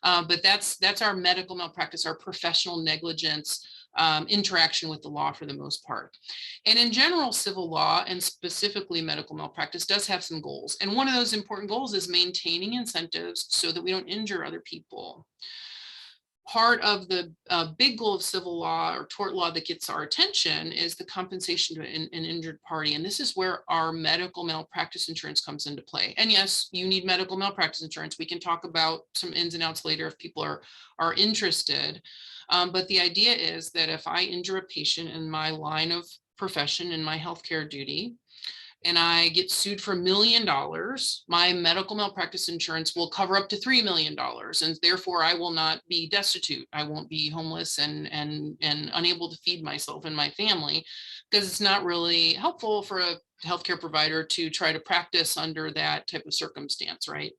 But that's our medical malpractice, our professional negligence interaction with the law for the most part. And in general, civil law and specifically medical malpractice does have some goals. And one of those important goals is maintaining incentives so that we don't injure other people. Part of the big goal of civil law or tort law that gets our attention is the compensation to an injured party. And this is where our medical malpractice insurance comes into play. And yes, you need medical malpractice insurance. We can talk about some ins and outs later if people are interested. But the idea is that if I injure a patient in my line of profession, in my healthcare duty, and I get sued for $1 million, my medical malpractice insurance will cover up to $3 million. And therefore I will not be destitute. I won't be homeless and unable to feed myself and my family, because it's not really helpful for a healthcare provider to try to practice under that type of circumstance, right?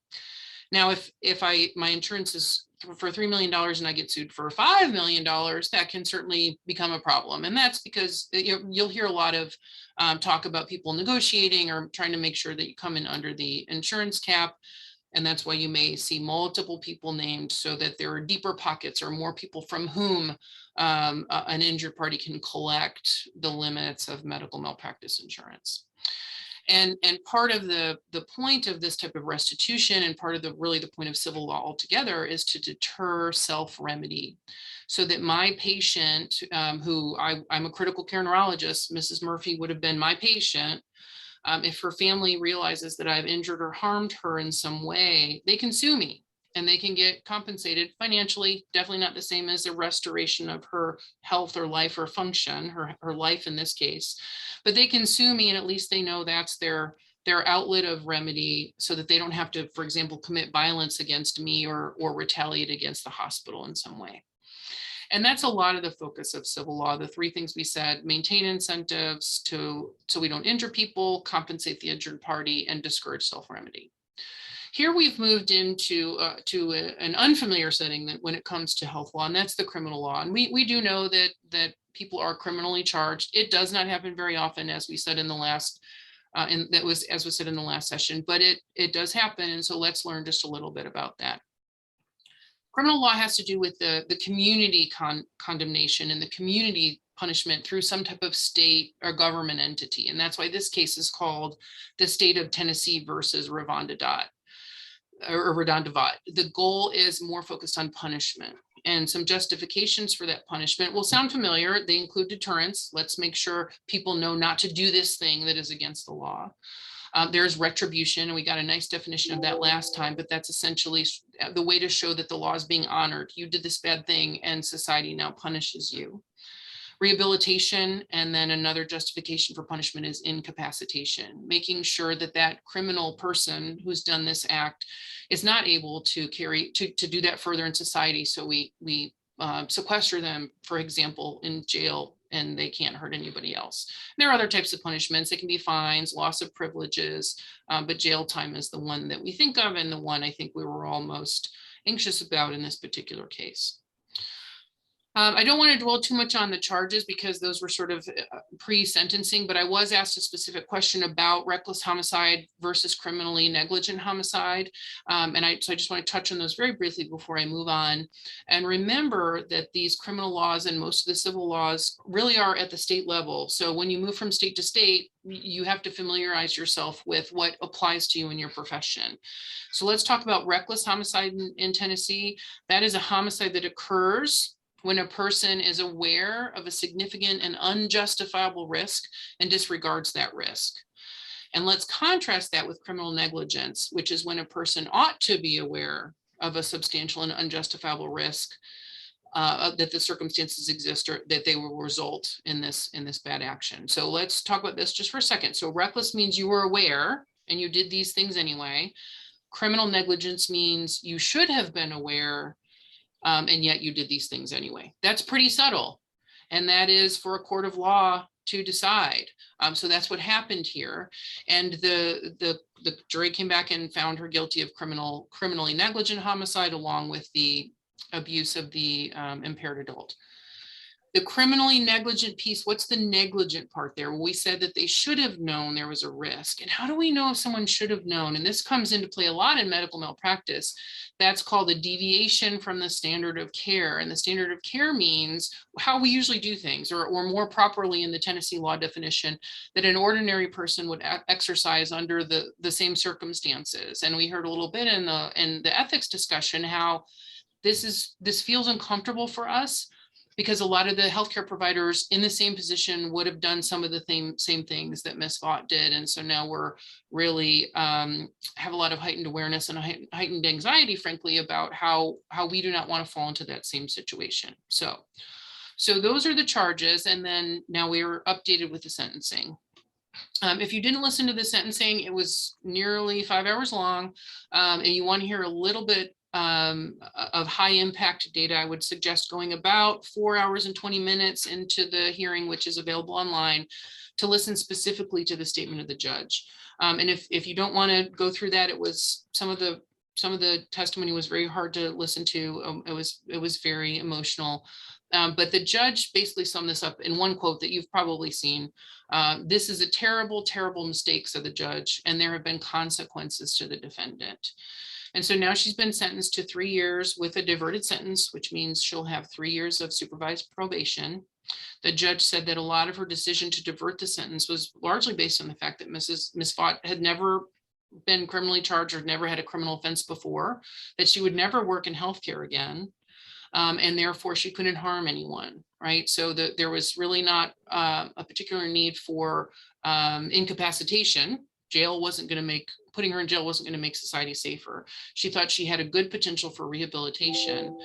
Now, if my insurance is for $3 million and I get sued for $5 million, that can certainly become a problem. And that's because you'll hear a lot of talk about people negotiating or trying to make sure that you come in under the insurance cap. And that's why you may see multiple people named so that there are deeper pockets or more people from whom an injured party can collect the limits of medical malpractice insurance. And part of the point of this type of restitution and part of the point of civil law altogether is to deter self-remedy, so that my patient, who I'm a critical care neurologist, Mrs. Murphy would have been my patient. If her family realizes that I've injured or harmed her in some way, they can sue me. And they can get compensated financially, definitely not the same as the restoration of her health or life or function, her life in this case. But they can sue me, and at least they know that's their outlet of remedy, so that they don't have to, for example, commit violence against me or retaliate against the hospital in some way. And that's a lot of the focus of civil law. The three things we said: maintain incentives so we don't injure people, compensate the injured party, and discourage self-remedy. Here we've moved into an unfamiliar setting that when it comes to health law, and that's the criminal law. And we do know that people are criminally charged. It does not happen very often, as we said in the last, as was said in the last session, but it does happen. And so let's learn just a little bit about that. Criminal law has to do with the community condemnation and the community punishment through some type of state or government entity. And that's why this case is called the state of Tennessee versus RaDonda Vaught. The goal is more focused on punishment, and some justifications for that punishment will sound familiar. They include deterrence. Let's make sure people know not to do this thing that is against the law. There's retribution, and we got a nice definition of that last time, but that's essentially the way to show that the law is being honored. You did this bad thing and society now punishes you. Rehabilitation, and then another justification for punishment is incapacitation, making sure that that criminal person who's done this act is not able to do that further in society. So we sequester them, for example, in jail, and they can't hurt anybody else. There are other types of punishments. It can be fines, loss of privileges, but jail time is the one that we think of, and the one I think we were all most anxious about in this particular case. I don't want to dwell too much on the charges because those were sort of pre-sentencing, but I was asked a specific question about reckless homicide versus criminally negligent homicide. So I just want to touch on those very briefly before I move on. And remember that these criminal laws and most of the civil laws really are at the state level. So when you move from state to state, you have to familiarize yourself with what applies to you in your profession. So let's talk about reckless homicide in Tennessee. That is a homicide that occurs when a person is aware of a significant and unjustifiable risk and disregards that risk. And let's contrast that with criminal negligence, which is when a person ought to be aware of a substantial and unjustifiable risk that the circumstances exist or that they will result in this bad action. So let's talk about this just for a second. So reckless means you were aware and you did these things anyway. Criminal negligence means you should have been aware and yet you did these things anyway. That's pretty subtle. And that is for a court of law to decide. So that's what happened here. And the jury came back and found her guilty of criminally negligent homicide along with the abuse of the impaired adult. The criminally negligent piece, what's the negligent part there? Well, we said that they should have known there was a risk. And how do we know if someone should have known? And this comes into play a lot in medical malpractice. That's called a deviation from the standard of care. And the standard of care means how we usually do things, or more properly in the Tennessee law definition, that an ordinary person would exercise under the same circumstances. And we heard a little bit in the ethics discussion how this feels uncomfortable for us, because a lot of the healthcare providers in the same position would have done some of the same things that Ms. Vaught did. And so now we're really have a lot of heightened awareness and heightened anxiety, frankly, about how we do not want to fall into that same situation. So those are the charges. And then now we are updated with the sentencing. If you didn't listen to the sentencing, it was nearly 5 hours long, and you want to hear a little bit of high impact data, I would suggest going about 4 hours and 20 minutes into the hearing, which is available online, to listen specifically to the statement of the judge. And if you don't want to go through that, it was some of the testimony was very hard to listen to. It was very emotional. But the judge basically summed this up in one quote that you've probably seen. This is a terrible, terrible mistake, said the judge, and there have been consequences to the defendant. And so now she's been sentenced to 3 years with a diverted sentence, which means she'll have 3 years of supervised probation. The judge said that a lot of her decision to divert the sentence was largely based on the fact that Ms. Vaught had never been criminally charged or never had a criminal offense before, that she would never work in healthcare again, and therefore she couldn't harm anyone, right? So there was really not a particular need for incapacitation. Putting her in jail wasn't going to make society safer. She thought she had a good potential for rehabilitation.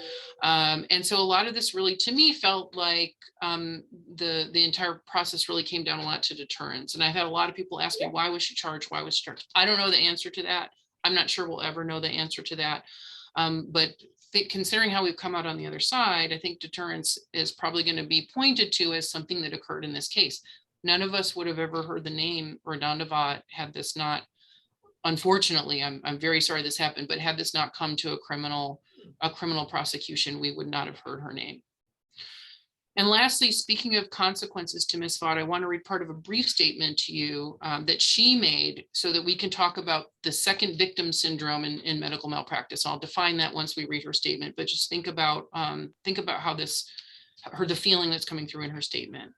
And so a lot of this really, to me, felt like the entire process really came down a lot to deterrence. And I've had a lot of people ask me, why was she charged? Why was she charged? I don't know the answer to that. I'm not sure we'll ever know the answer to that. But considering how we've come out on the other side, I think deterrence is probably going to be pointed to as something that occurred in this case. None of us would have ever heard the name RaDonda Vaught had this not, unfortunately, I'm very sorry this happened, but had this not come to a criminal prosecution, we would not have heard her name. And lastly, speaking of consequences to Ms. Vaught, I want to read part of a brief statement to you that she made so that we can talk about the second victim syndrome in medical malpractice. I'll define that once we read her statement, but just think about how the feeling that's coming through in her statement.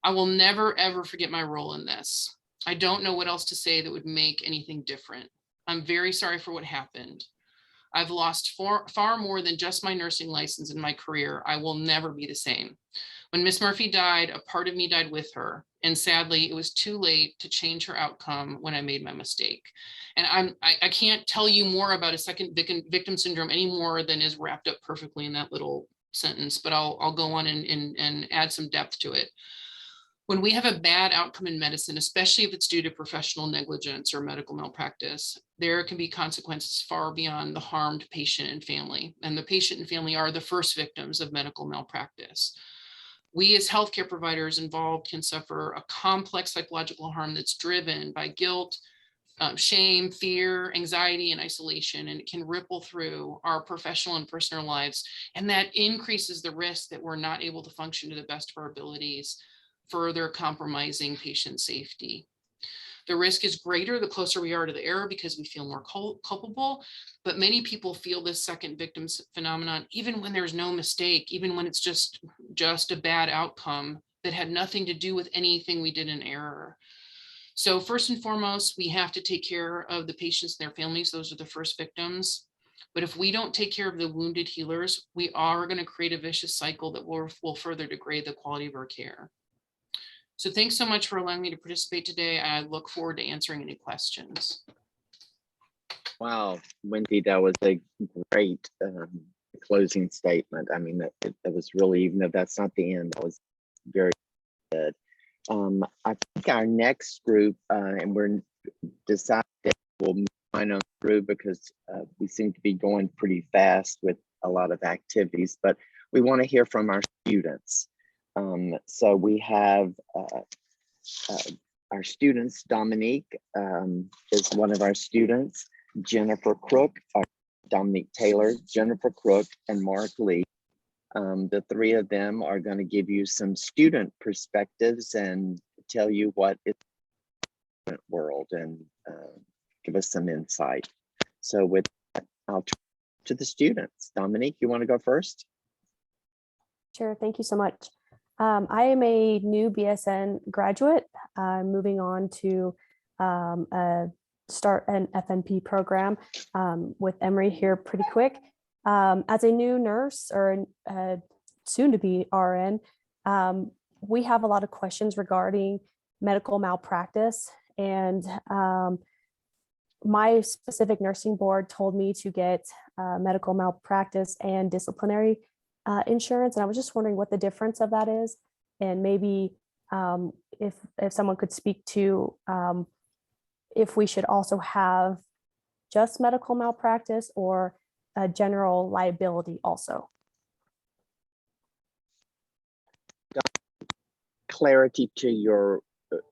I will never, ever forget my role in this. I don't know what else to say that would make anything different. I'm very sorry for what happened. I've lost far more than just my nursing license in my career. I will never be the same. When Miss Murphy died, a part of me died with her. And sadly, it was too late to change her outcome when I made my mistake. And I can't tell you more about a second victim syndrome any more than is wrapped up perfectly in that little sentence, but I'll go on and add some depth to it. When we have a bad outcome in medicine, especially if it's due to professional negligence or medical malpractice, there can be consequences far beyond the harmed patient and family. And the patient and family are the first victims of medical malpractice. We as healthcare providers involved can suffer a complex psychological harm that's driven by guilt, shame, fear, anxiety, and isolation, and it can ripple through our professional and personal lives. And that increases the risk that we're not able to function to the best of our abilities, further compromising patient safety. The risk is greater the closer we are to the error because we feel more culpable, but many people feel this second victim phenomenon even when there's no mistake, even when it's just a bad outcome that had nothing to do with anything we did in error. So first and foremost, we have to take care of the patients and their families. Those are the first victims. But if we don't take care of the wounded healers, we are going to create a vicious cycle that will further degrade the quality of our care. So thanks so much for allowing me to participate today. I look forward to answering any questions. Wow, Wendy, that was a great closing statement. I mean, that was really, even though that's not the end, that was very good. I think our next group, and we're deciding we'll move on through because we seem to be going pretty fast with a lot of activities, but we want to hear from our students. So we have our students. Dominique is one of our students, Jennifer Crook, Dominique Taylor, Jennifer Crook, and Mark Lee. The three of them are going to give you some student perspectives and tell you what is the world and give us some insight. So with that, I'll turn to the students. Dominique, you want to go first? Sure, thank you so much. I am a new BSN graduate. I'm moving on to start an FNP program with Emory here pretty quick. As a new nurse or soon to be RN, we have a lot of questions regarding medical malpractice, and my specific nursing board told me to get medical malpractice and disciplinary insurance. And I was just wondering what the difference of that is. And maybe if someone could speak to if we should also have just medical malpractice or a general liability also. Clarity to your,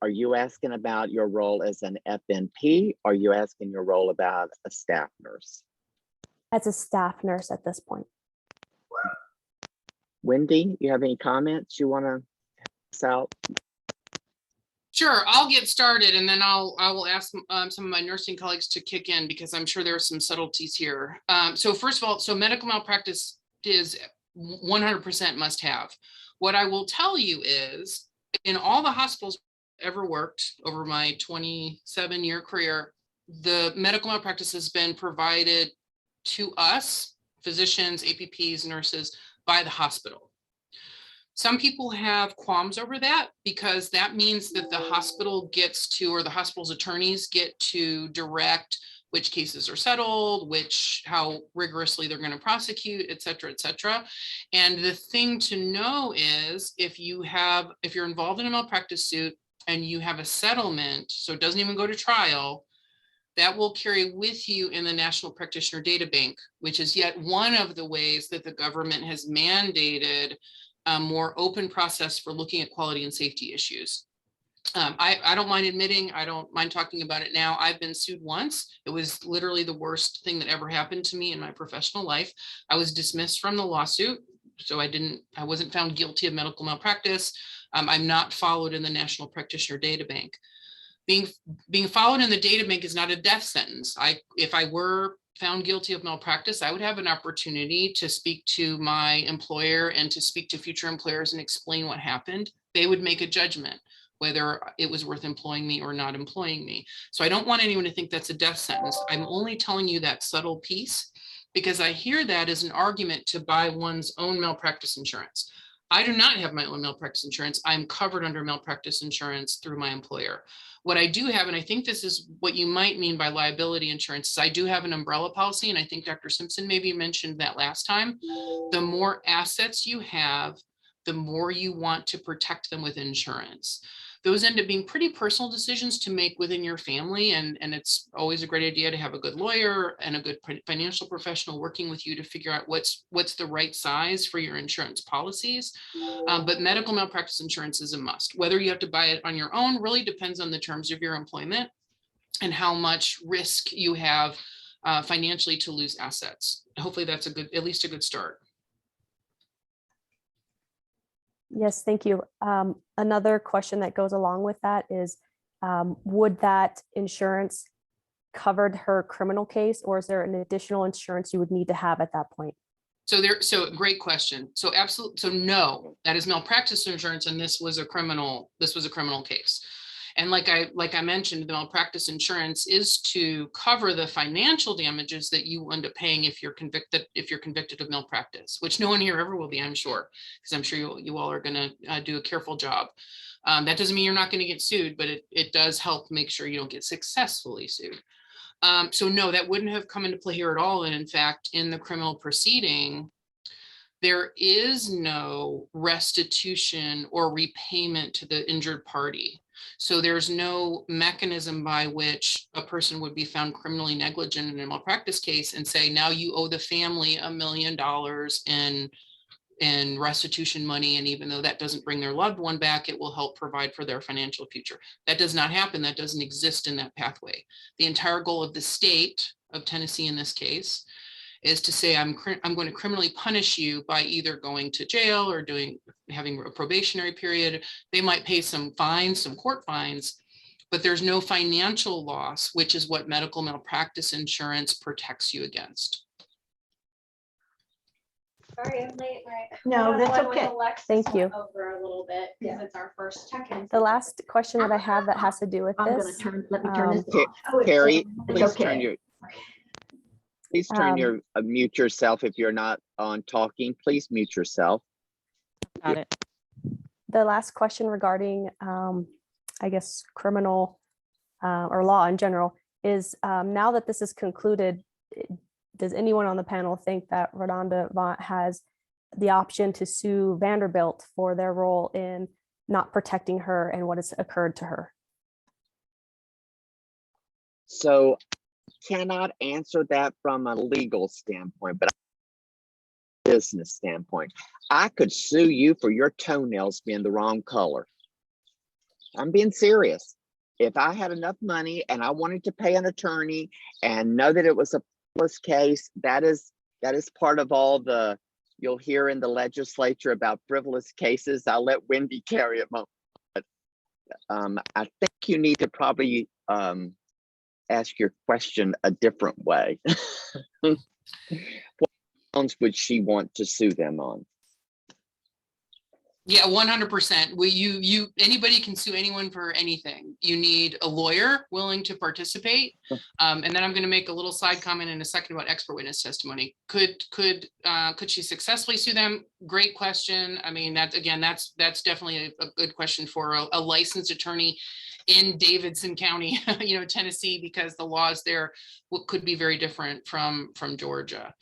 are you asking about your role as an FNP? Or are you asking your role about a staff nurse? As a staff nurse at this point. Wendy, you have any comments you want to help us out? Sure, I'll get started and then I will ask some of my nursing colleagues to kick in because I'm sure there are some subtleties here. So first of all, so medical malpractice is 100% must have. What I will tell you is in all the hospitals I've ever worked over my 27-year career, the medical malpractice has been provided to us, physicians, APPs, nurses, by the hospital. Some people have qualms over that because that means that the hospital gets to, or the hospital's attorneys get to direct which cases are settled, how rigorously they're going to prosecute, et cetera, et cetera. And the thing to know is if you're involved in a malpractice suit and you have a settlement, so it doesn't even go to trial, that will carry with you in the National Practitioner Data Bank, which is yet one of the ways that the government has mandated a more open process for looking at quality and safety issues. I don't mind admitting, I don't mind talking about it now. I've been sued once. It was literally the worst thing that ever happened to me in my professional life. I was dismissed from the lawsuit, so I wasn't found guilty of medical malpractice. I'm not followed in the National Practitioner Data Bank. Being followed in the data bank is not a death sentence. If I were found guilty of malpractice, I would have an opportunity to speak to my employer and to speak to future employers and explain what happened. They would make a judgment whether it was worth employing me or not employing me. So I don't want anyone to think that's a death sentence. I'm only telling you that subtle piece because I hear that as an argument to buy one's own malpractice insurance. I do not have my own malpractice insurance. I'm covered under malpractice insurance through my employer. What I do have, and I think this is what you might mean by liability insurance, is I do have an umbrella policy, and I think Dr. Simpson maybe mentioned that last time. The more assets you have, the more you want to protect them with insurance. Those end up being pretty personal decisions to make within your family, and it's always a great idea to have a good lawyer and a good financial professional working with you to figure out what's the right size for your insurance policies. But medical malpractice insurance is a must. Whether you have to buy it on your own really depends on the terms of your employment. and how much risk you have financially to lose assets. Hopefully that's at least a good start. Yes, thank you. Another question that goes along with that is, would that insurance covered her criminal case, or is there an additional insurance you would need to have at that point? So great question. So absolutely. So no, that is malpractice insurance, and this was a criminal case. And like I mentioned, the malpractice insurance is to cover the financial damages that you end up paying if you're convicted of malpractice, which no one here ever will be, I'm sure, because I'm sure you all are going to do a careful job. That doesn't mean you're not going to get sued, but it does help make sure you don't get successfully sued. So no, that wouldn't have come into play here at all. And in fact, in the criminal proceeding, there is no restitution or repayment to the injured party. So there's no mechanism by which a person would be found criminally negligent in a malpractice case and say, now you owe the family $1 million in restitution money. And even though that doesn't bring their loved one back, it will help provide for their financial future. That does not happen. That doesn't exist in that pathway. The entire goal of the state of Tennessee in this case is to say, I'm going to criminally punish you by either going to jail or having a probationary period. They might pay some fines, some court fines, but there's no financial loss, which is what medical malpractice insurance protects you against. Sorry, I'm late. No, that's okay. Thank you. Over a little bit because it's our first check-in. The last question that I have that has to do with I'm this. gonna let me turn this off. Oh, Carrie, it's please okay. turn your mute yourself if you're not on talking. Please mute yourself. Got it. The last question regarding, I guess, criminal or law in general is, now that this is concluded, does anyone on the panel think that RaDonda Vaught has the option to sue Vanderbilt for their role in not protecting her and what has occurred to her? So cannot answer that from a legal standpoint, but a business standpoint. I could sue you for your toenails being the wrong color. I'm being serious. If I had enough money and I wanted to pay an attorney and know that it was a frivolous case, that is part of all the you'll hear in the legislature about frivolous cases. I'll let Wendy carry it. But I think you need to probably ask your question a different way. What grounds would she want to sue them on? Yeah, 100%. Anybody can sue anyone for anything. You need a lawyer willing to participate. And then I'm going to make a little side comment in a second about expert witness testimony. Could she successfully sue them? Great question. I mean, that's definitely a good question for a licensed attorney in Davidson County, Tennessee, because the laws there could be very different from Georgia.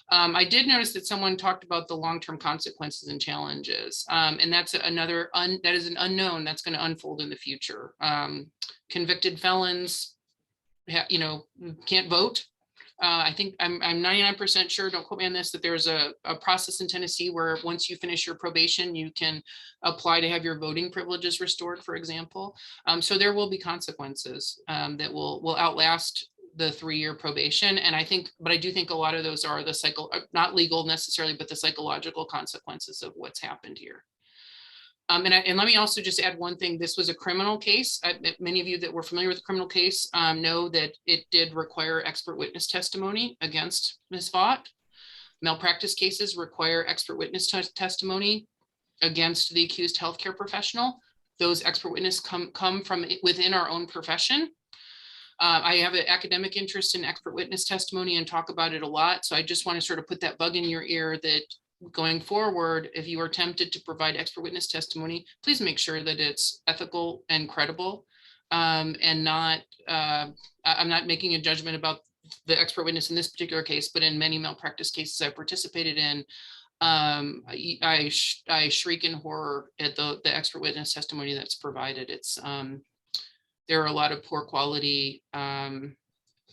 I did notice that someone talked about the long-term consequences and challenges, and that's that is an unknown that's going to unfold in the future. Convicted felons, can't vote. I think I'm 99% sure, don't quote me on this, that there's a process in Tennessee where once you finish your probation, you can apply to have your voting privileges restored, for example. So there will be consequences that will outlast the 3-year probation. And I do think a lot of those are not legal necessarily, but the psychological consequences of what's happened here. And let me also just add one thing. This was a criminal case. Many of you that were familiar with the criminal case know that it did require expert witness testimony against Ms. Vaught. Malpractice cases require expert witness testimony against the accused healthcare professional. Those expert witnesses come from within our own profession. I have an academic interest in expert witness testimony and talk about it a lot. So I just want to sort of put that bug in your ear that going forward, if you are tempted to provide expert witness testimony, please make sure that it's ethical and credible, and not, I'm not making a judgment about the expert witness in this particular case, but in many malpractice cases I participated in, I shriek in horror at the expert witness testimony that's provided. There are a lot of poor quality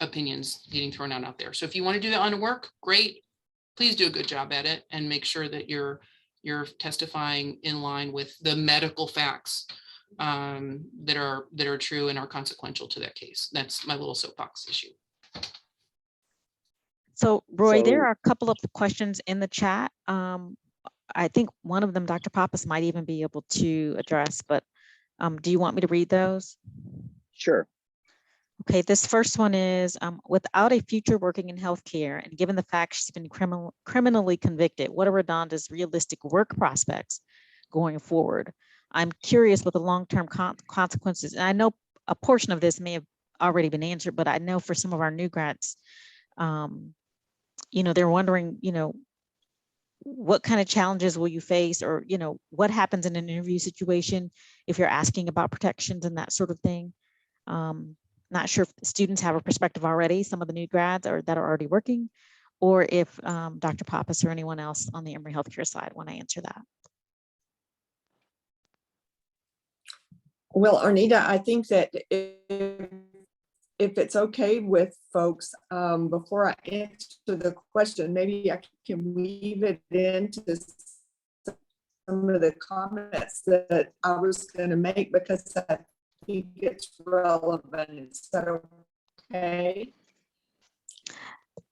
opinions getting thrown out there. So if you want to do that on work, great. Please do a good job at it and make sure that you're testifying in line with the medical facts. that are true and are consequential to that case. That's my little soapbox issue. So Roy, there are a couple of questions in the chat. I think one of them, Dr. Pappas might even be able to address, but do you want me to read those? Sure. Okay, this first one is, without a future working in healthcare and given the fact she's been criminally convicted, what are RaDonda's realistic work prospects going forward? I'm curious what the long-term consequences, and I know a portion of this may have already been answered, but I know for some of our new grads, they're wondering, what kind of challenges will you face, or, what happens in an interview situation if you're asking about protections and that sort of thing. Not sure if students have a perspective already, some of the new grads that are already working, or if Dr. Pappas or anyone else on the Emory Healthcare side want to answer that. Well, Arnita, I think that if it's okay with folks, before I answer the question, maybe I can weave it into some of the comments that I was going to make, because I think it's relevant. Is that okay?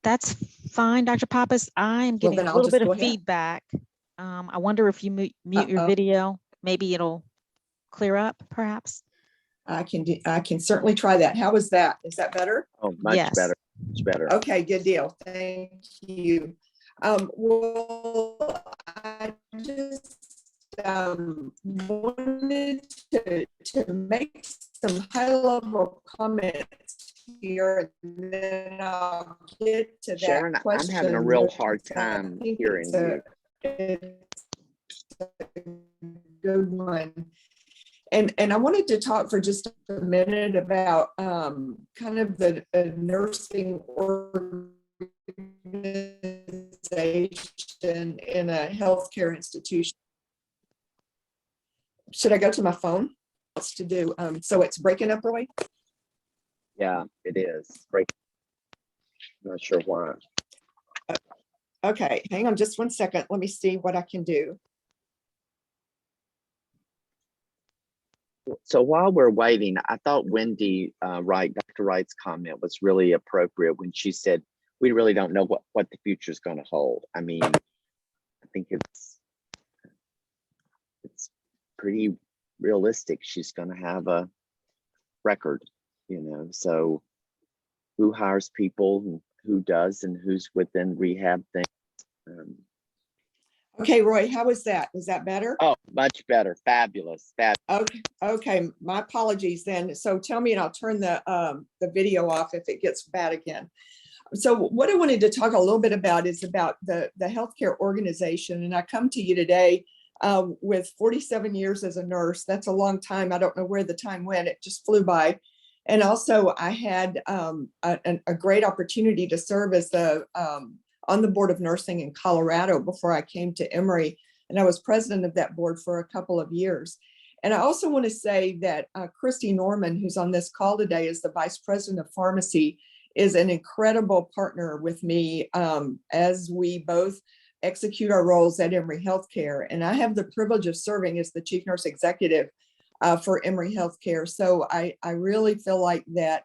That's fine, Dr. Pappas. I'm getting a little bit of feedback. I wonder if you mute your video, maybe it'll clear up, perhaps. I can certainly try that. How is that? Is that better? Oh, much better. Much better. Okay, good deal. Thank you. Well, I just wanted to make some high-level comments here, and then I'll get to that Sharon, question. I'm having a real hard time hearing you. It's a good one. And I wanted to talk for just a minute about kind of the nursing organization in a healthcare institution. Should I go to my phone? What's to do? So it's breaking up, Roy? Yeah, it is. I'm not sure why. Okay, hang on just one second. Let me see what I can do. So while we're waiting, I thought Wendy Wright, Dr. Wright's comment was really appropriate when she said, we really don't know what the future is going to hold. I mean, I think it's pretty realistic. She's going to have a record, so who hires people and who does and who's within rehab things. Okay, Roy, how is that? Is that better? Oh, much better. Fabulous. Okay, my apologies then. So tell me and I'll turn the video off if it gets bad again. So what I wanted to talk a little bit about is about the healthcare organization. And I come to you today with 47 years as a nurse. That's a long time. I don't know where the time went. It just flew by. And also I had a great opportunity to serve as on the board of nursing in Colorado before I came to Emory. And I was president of that board for a couple of years. And I also want to say that Christy Norman, who's on this call today, is the vice president of pharmacy, is an incredible partner with me as we both execute our roles at Emory Healthcare. And I have the privilege of serving as the chief nurse executive for Emory Healthcare. So I really feel like that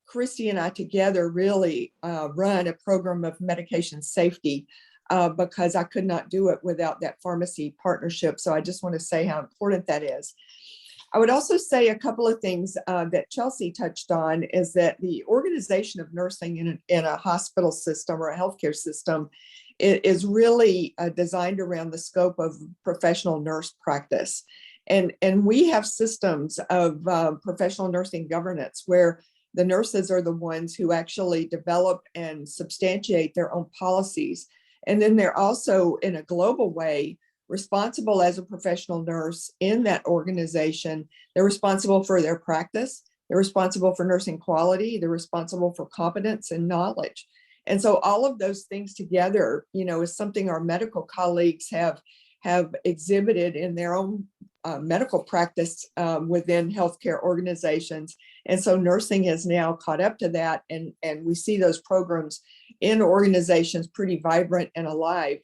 Christy and I together really run a program of medication safety because I could not do it without that pharmacy partnership. So I just want to say how important that is. I would also say a couple of things that Chelsea touched on is that the organization of nursing in a hospital system or a healthcare system is really designed around the scope of professional nurse practice. And we have systems of professional nursing governance where the nurses are the ones who actually develop and substantiate their own policies. And then they're also, in a global way, responsible as a professional nurse in that organization. They're responsible for their practice. They're responsible for nursing quality. They're responsible for competence and knowledge. And so all of those things together, is something our medical colleagues have exhibited in their own medical practice within healthcare organizations. And so nursing has now caught up to that. And we see those programs in organizations pretty vibrant and alive.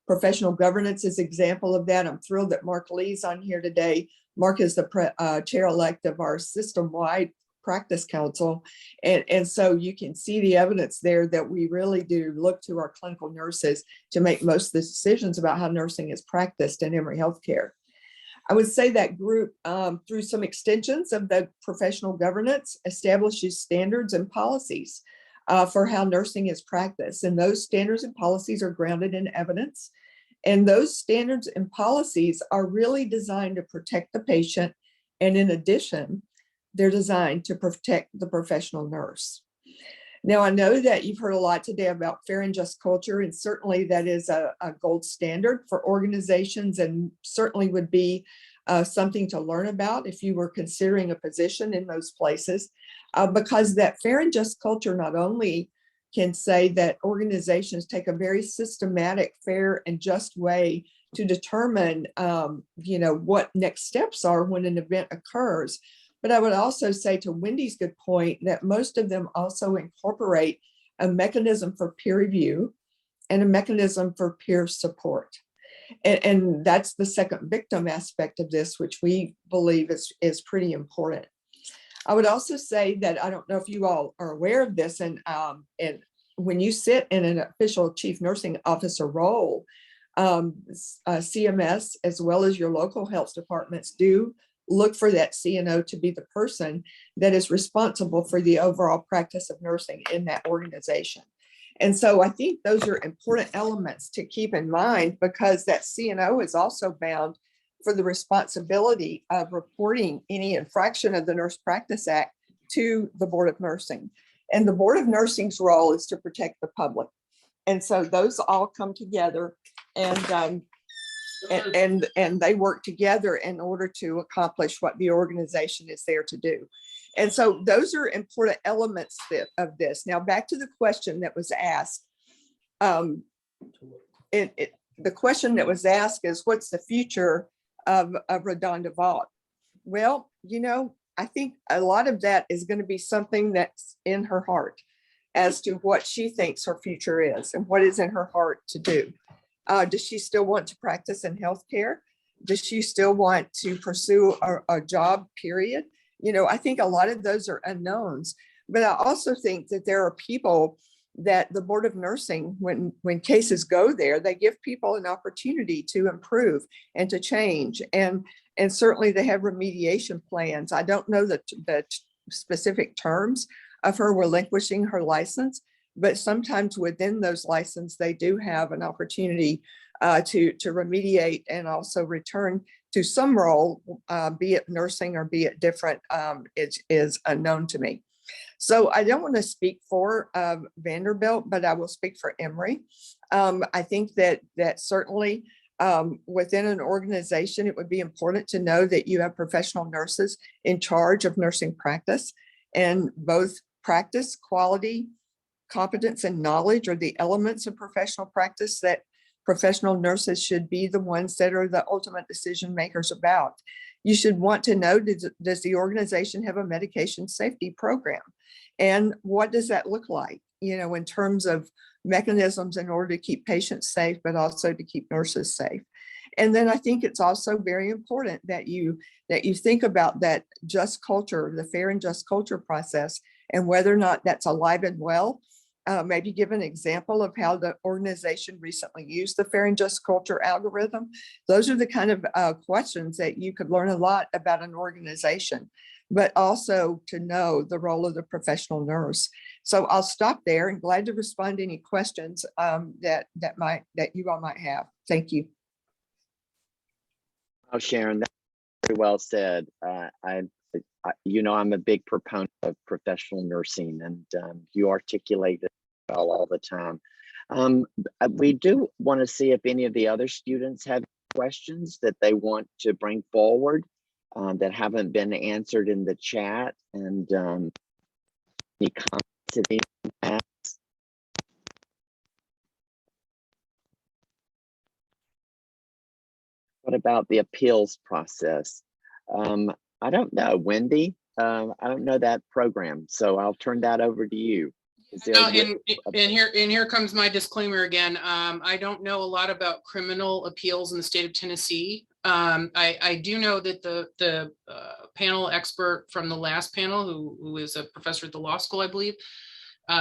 Professional governance is an example of that. I'm thrilled that Mark Lee's on here today. Mark is the chair-elect of our system-wide practice council. And so you can see the evidence there that we really do look to our clinical nurses to make most of the decisions about how nursing is practiced in Emory Healthcare. I would say that group, through some extensions of the professional governance, establishes standards and policies for how nursing is practiced. And those standards and policies are grounded in evidence. And those standards and policies are really designed to protect the patient. And in addition, they're designed to protect the professional nurse. Now, I know that you've heard a lot today about fair and just culture, and certainly that is a gold standard for organizations and certainly would be something to learn about if you were considering a position in those places, because that fair and just culture not only can say that organizations take a very systematic, fair and just way to determine what next steps are when an event occurs. But I would also say, to Wendy's good point, that most of them also incorporate a mechanism for peer review and a mechanism for peer support. And that's the second victim aspect of this, which we believe is pretty important. I would also say that, I don't know if you all are aware of this, and when you sit in an official chief nursing officer role, CMS, as well as your local health departments, do look for that CNO to be the person that is responsible for the overall practice of nursing in that organization. And so I think those are important elements to keep in mind, because that CNO is also bound for the responsibility of reporting any infraction of the Nurse Practice Act to the Board of Nursing. And the Board of Nursing's role is to protect the public. And so those all come together, and they work together in order to accomplish what the organization is there to do. And so those are important elements of this. Now, back to the question that was asked. The question that was asked is, what's the future of RaDonda Vaught? Well, I think a lot of that is going to be something that's in her heart as to what she thinks her future is and what is in her heart to do. Does she still want to practice in healthcare? Does she still want to pursue a job, period? I think a lot of those are unknowns, but I also think that there are people that the Board of Nursing, when cases go there, they give people an opportunity to improve and to change. And certainly they have remediation plans. I don't know the specific terms of her relinquishing her license, but sometimes within those licenses, they do have an opportunity to remediate and also return to some role, be it nursing or be it different, is unknown to me. So I don't want to speak for Vanderbilt, but I will speak for Emory. I think that certainly within an organization, it would be important to know that you have professional nurses in charge of nursing practice, and both practice, quality, competence, and knowledge are the elements of professional practice that professional nurses should be the ones that are the ultimate decision makers about. You should want to know, does the organization have a medication safety program? And what does that look like, in terms of mechanisms in order to keep patients safe, but also to keep nurses safe. And then I think it's also very important that you think about that just culture, the fair and just culture process, and whether or not that's alive and well. Maybe give an example of how the organization recently used the fair and just culture algorithm. Those are the kind of questions that you could learn a lot about an organization, but also to know the role of the professional nurse. So I'll stop there, and glad to respond to any questions that you all might have. Thank you. Oh, Sharon, that's very well said. I'm a big proponent of professional nursing, and you articulate it well all the time. We do want to see if any of the other students have questions that they want to bring forward that haven't been answered in the chat, and any comments that anyone has. What about the appeals process? I don't know, Wendy. I don't know that program, so I'll turn that over to you. No, and here comes my disclaimer again. I don't know a lot about criminal appeals in the state of Tennessee. I do know that the panel expert from the last panel, who is a professor at the law school, I believe,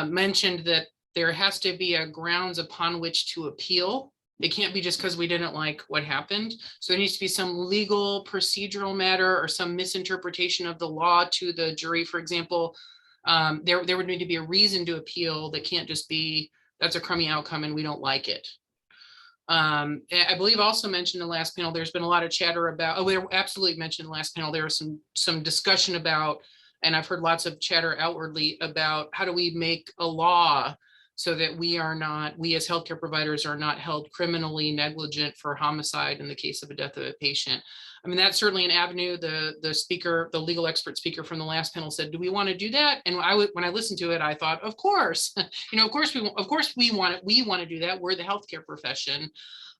mentioned that there has to be a grounds upon which to appeal. It can't be just because we didn't like what happened. So there needs to be some legal procedural matter or some misinterpretation of the law to the jury, for example. There would need to be a reason to appeal that can't just be, that's a crummy outcome and we don't like it. I believe also mentioned in the last panel, there's been a lot of chatter about, oh, we absolutely mentioned in the last panel, there was some discussion about, and I've heard lots of chatter outwardly about how do we make a law so that we as healthcare providers are not held criminally negligent for homicide in the case of a death of a patient. I mean, that's certainly an avenue. The speaker, the legal expert speaker from the last panel said, do we want to do that? And when I listened to it, I thought, of course, of course we want it. We want to do that. We're the healthcare profession.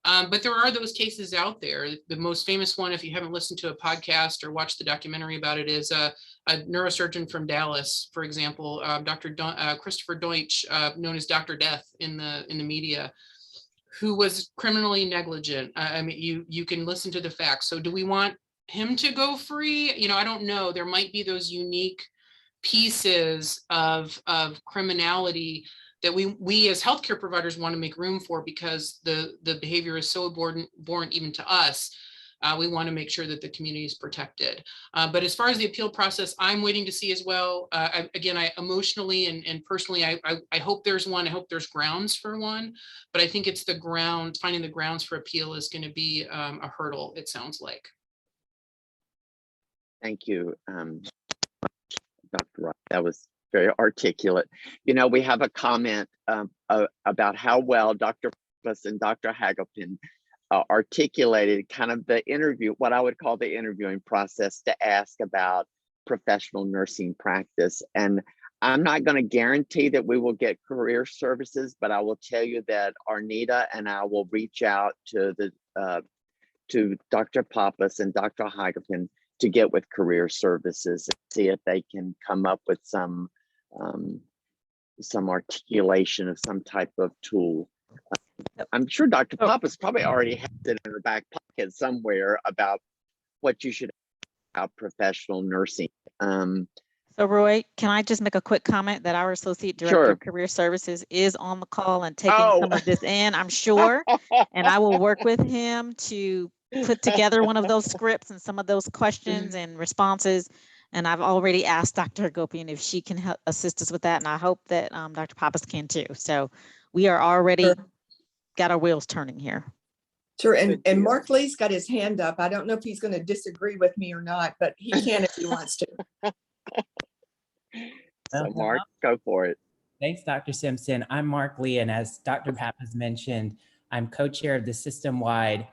But there are those cases out there. The most famous one, if you haven't listened to a podcast or watched the documentary about it, is a neurosurgeon from Dallas, for example, Dr. Christopher Deutsch, known as Dr. Death in the media, who was criminally negligent. I mean, you can listen to the facts. So do we want him to go free? I don't know. There might be those unique pieces of criminality that we as healthcare providers want to make room for, because the behavior is so abhorrent even to us. We want to make sure that the community is protected. But as far as the appeal process, I'm waiting to see as well. I emotionally and personally, I hope there's one. I hope there's grounds for one. But I think it's finding the grounds for appeal is going to be a hurdle, it sounds like. Thank you, Dr. Wright. That was very articulate. We have a comment about how well Dr. Puss and Dr. Hagelpin articulated kind of the interview, what I would call the interviewing process to ask about professional nursing practice. And I'm not going to guarantee that we will get career services, but I will tell you that Arnita and I will reach out to Dr. Pappas and Dr. Hagelpin to get with career services and see if they can come up with some articulation of some type of tool. I'm sure Dr. Pappas probably already has it in her back pocket somewhere about what you should about professional nursing. So Roy, can I just make a quick comment that our Associate Director of Career Services is on the call and taking some of this in, I'm sure, and I will work with him to put together one of those scripts and some of those questions and responses. And I've already asked Dr. Hagopian if she can help assist us with that. And I hope that Dr. Pappas can too. So we are already got our wheels turning here. Sure. And Mark Lee's got his hand up. I don't know if he's going to disagree with me or not, but he can if he wants to. So Mark, go for it. Thanks, Dr. Simpson. I'm Mark Lee, and as Dr. Pappas mentioned, I'm co-chair of the system-wide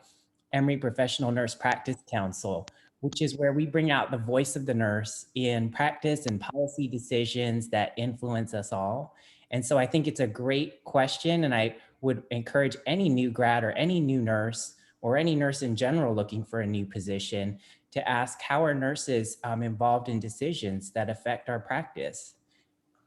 Emory Professional Nurse Practice Council, which is where we bring out the voice of the nurse in practice and policy decisions that influence us all. And so I think it's a great question, and I would encourage any new grad or any new nurse or any nurse in general looking for a new position to ask, how are nurses involved in decisions that affect our practice?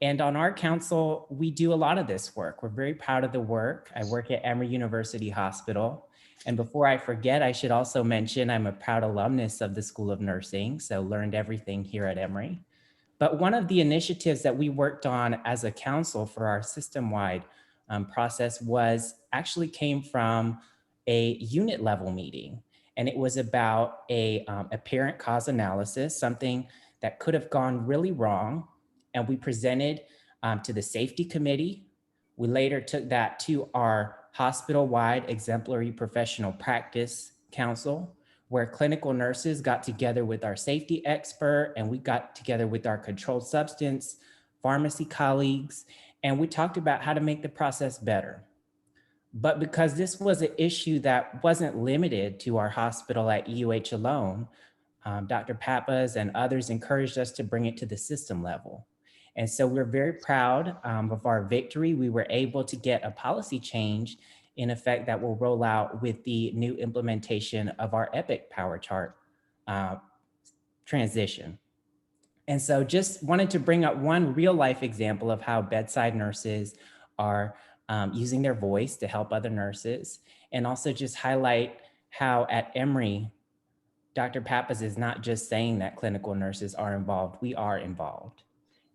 And on our council, we do a lot of this work. We're very proud of the work. I work at Emory University Hospital. And before I forget, I should also mention I'm a proud alumnus of the School of Nursing, so learned everything here at Emory. But one of the initiatives that we worked on as a council for our system-wide process came from a unit level meeting. And it was about a apparent cause analysis, something that could have gone really wrong. And we presented to the safety committee. We later took that to our hospital-wide exemplary professional practice council, where clinical nurses got together with our safety expert, and we got together with our controlled substance pharmacy colleagues, and we talked about how to make the process better. But because this was an issue that wasn't limited to our hospital at EUH alone, Dr. Pappas and others encouraged us to bring it to the system level. And so we're very proud of our victory. We were able to get a policy change in effect that will roll out with the new implementation of our Epic Power Chart transition. And so just wanted to bring up one real life example of how bedside nurses are using their voice to help other nurses, and also just highlight how at Emory, Dr. Pappas is not just saying that clinical nurses are involved, we are involved.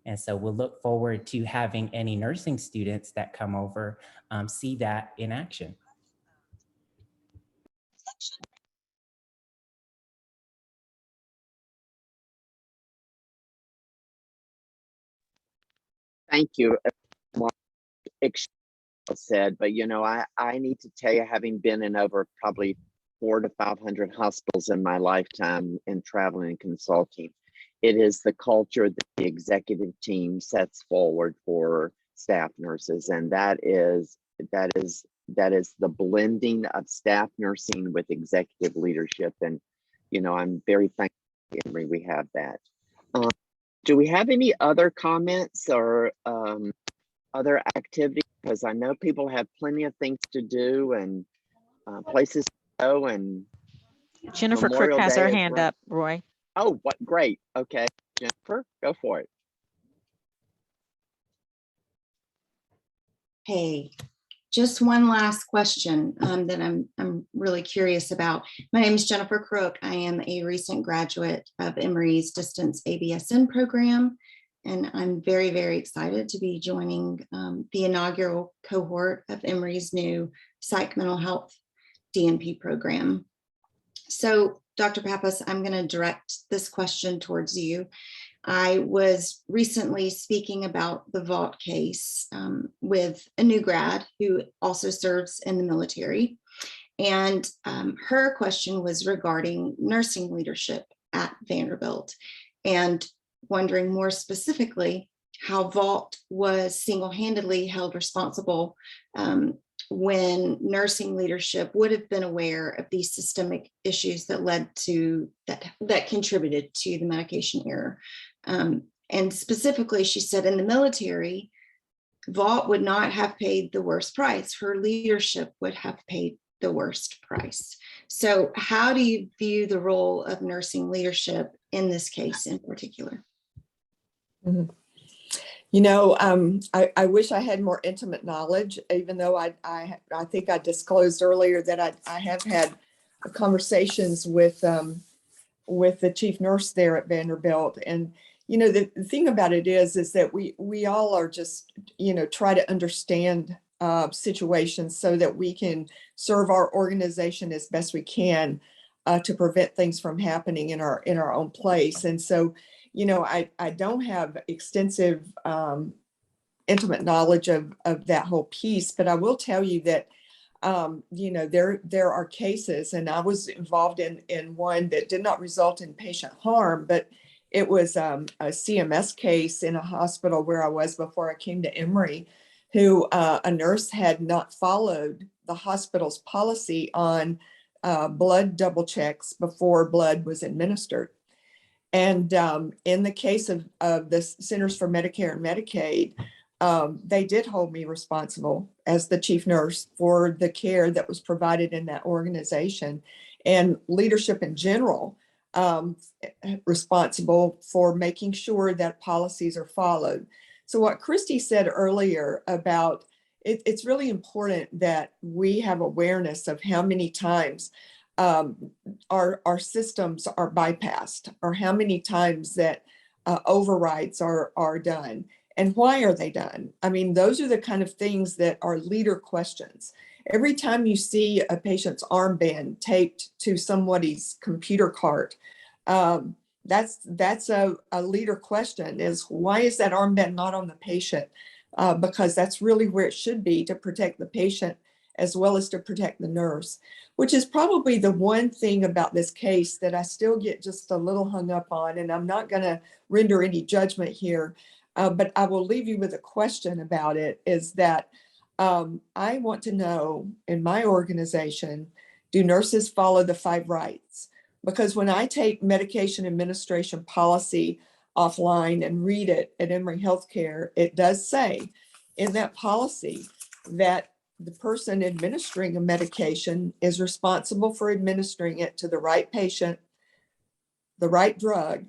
And so we'll look forward to having any nursing students that come over see that in action. Thank you. Mark said, but I need to tell you, having been in over probably 400 to 500 hospitals in my lifetime in traveling and consulting, it is the culture that the executive team sets forward for staff nurses, and that is the blending of staff nursing with executive leadership. And I'm very thankful, Emory, we have that. Do we have any other comments or other activities? Because I know people have plenty of things to do and places to go. And Jennifer Crook Memorial has Day her is hand right. up, Roy. Oh, what great. Okay, Jennifer, go for it. Hey, just one last question that I'm really curious about. My name is Jennifer Crook. I am a recent graduate of Emory's distance ABSN program, and I'm very, very excited to be joining the inaugural cohort of Emory's new psych mental health DNP program. So, Dr. Pappas, I'm going to direct this question towards you. I was recently speaking about the Vaught case with a new grad who also serves in the military. And her question was regarding nursing leadership at Vanderbilt, and wondering more specifically how Vaught was single-handedly held responsible when nursing leadership would have been aware of these systemic issues that led to that contributed to the medication error. And specifically, she said in the military, Vaught would not have paid the worst price. Her leadership would have paid the worst price. So how do you view the role of nursing leadership in this case in particular? Mm-hmm. I wish I had more intimate knowledge, even though I think I disclosed earlier that I have had conversations with the chief nurse there at Vanderbilt. And, the thing about it is that we all are just, try to understand situations so that we can serve our organization as best we can to prevent things from happening in our own place. And so, I don't have extensive intimate knowledge of that whole piece, but I will tell you that there are cases, and I was involved in one that did not result in patient harm, but it was a CMS case in a hospital where I was before I came to Emory, who a nurse had not followed the hospital's policy on blood double checks before blood was administered. And in the case of the Centers for Medicare and Medicaid, they did hold me responsible as the chief nurse for the care that was provided in that organization, and leadership in general responsible for making sure that policies are followed. So what Christy said earlier about it's really important that we have awareness of how many times our systems are bypassed, or how many times that overrides are done. And why are they done? I mean, those are the kind of things that are leader questions. Every time you see a patient's armband taped to somebody's computer cart, that's a leader question, is why is that armband not on the patient? Because that's really where it should be, to protect the patient as well as to protect the nurse, which is probably the one thing about this case that I still get just a little hung up on. And I'm not going to render any judgment here. But I will leave you with a question about it, is that I want to know, in my organization, do nurses follow the 5 rights? Because when I take medication administration policy offline and read it at Emory Healthcare, it does say in that policy that the person administering a medication is responsible for administering it to the right patient, the right drug,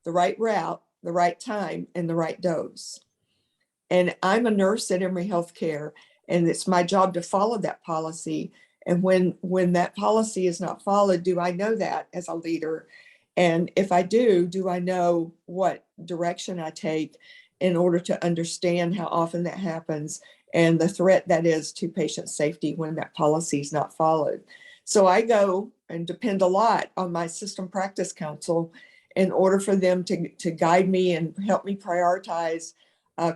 the right route, the right time, and the right dose. And I'm a nurse at Emory Healthcare, and it's my job to follow that policy. And when that policy is not followed, do I know that as a leader? And if I do I know what direction I take in order to understand how often that happens and the threat that is to patient safety when that policy is not followed? So I go and depend a lot on my system practice council in order for them to guide me and help me prioritize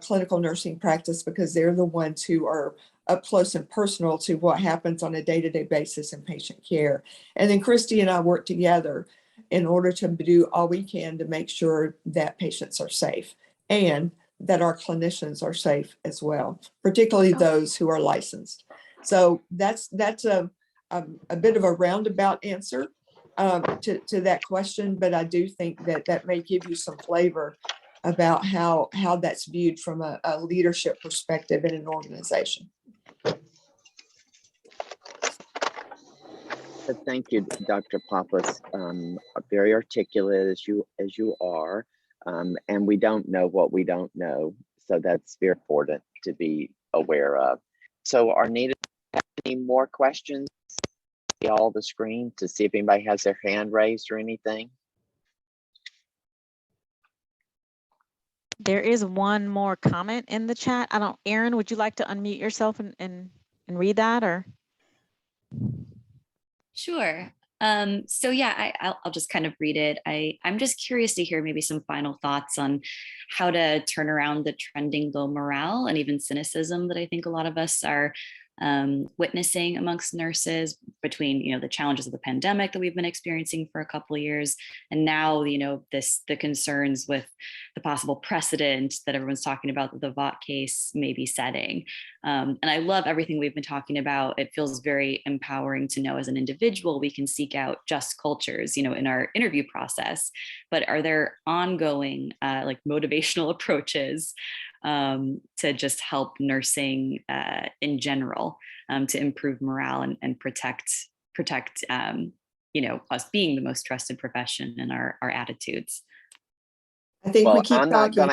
clinical nursing practice, because they're the ones who are up close and personal to what happens on a day-to-day basis in patient care. And then Christy and I work together in order to do all we can to make sure that patients are safe and that our clinicians are safe as well, particularly those who are licensed. So that's a bit of a roundabout answer to that question, but I do think that may give you some flavor about how that's viewed from a leadership perspective in an organization. Thank you, Dr. Pappas. Very articulate as you are, and we don't know what we don't know, so that's very important to be aware of. So, Arnita, any more questions? See all the screen to see if anybody has their hand raised or anything. There is one more comment in the chat. Erin, would you like to unmute yourself and read that, or? Sure. So yeah, I'll just kind of read it. I'm just curious to hear maybe some final thoughts on how to turn around the trending low morale and even cynicism that I think a lot of us are witnessing amongst nurses, between the challenges of the pandemic that we've been experiencing for a couple of years, and now the concerns with the possible precedent that everyone's talking about that the Vaught case may be setting. And I love everything we've been talking about. It feels very empowering to know as an individual we can seek out just cultures, in our interview process. But are there ongoing like motivational approaches to just help nursing in general to improve morale and protect us being the most trusted profession and our attitudes? I think we keep I'm talking.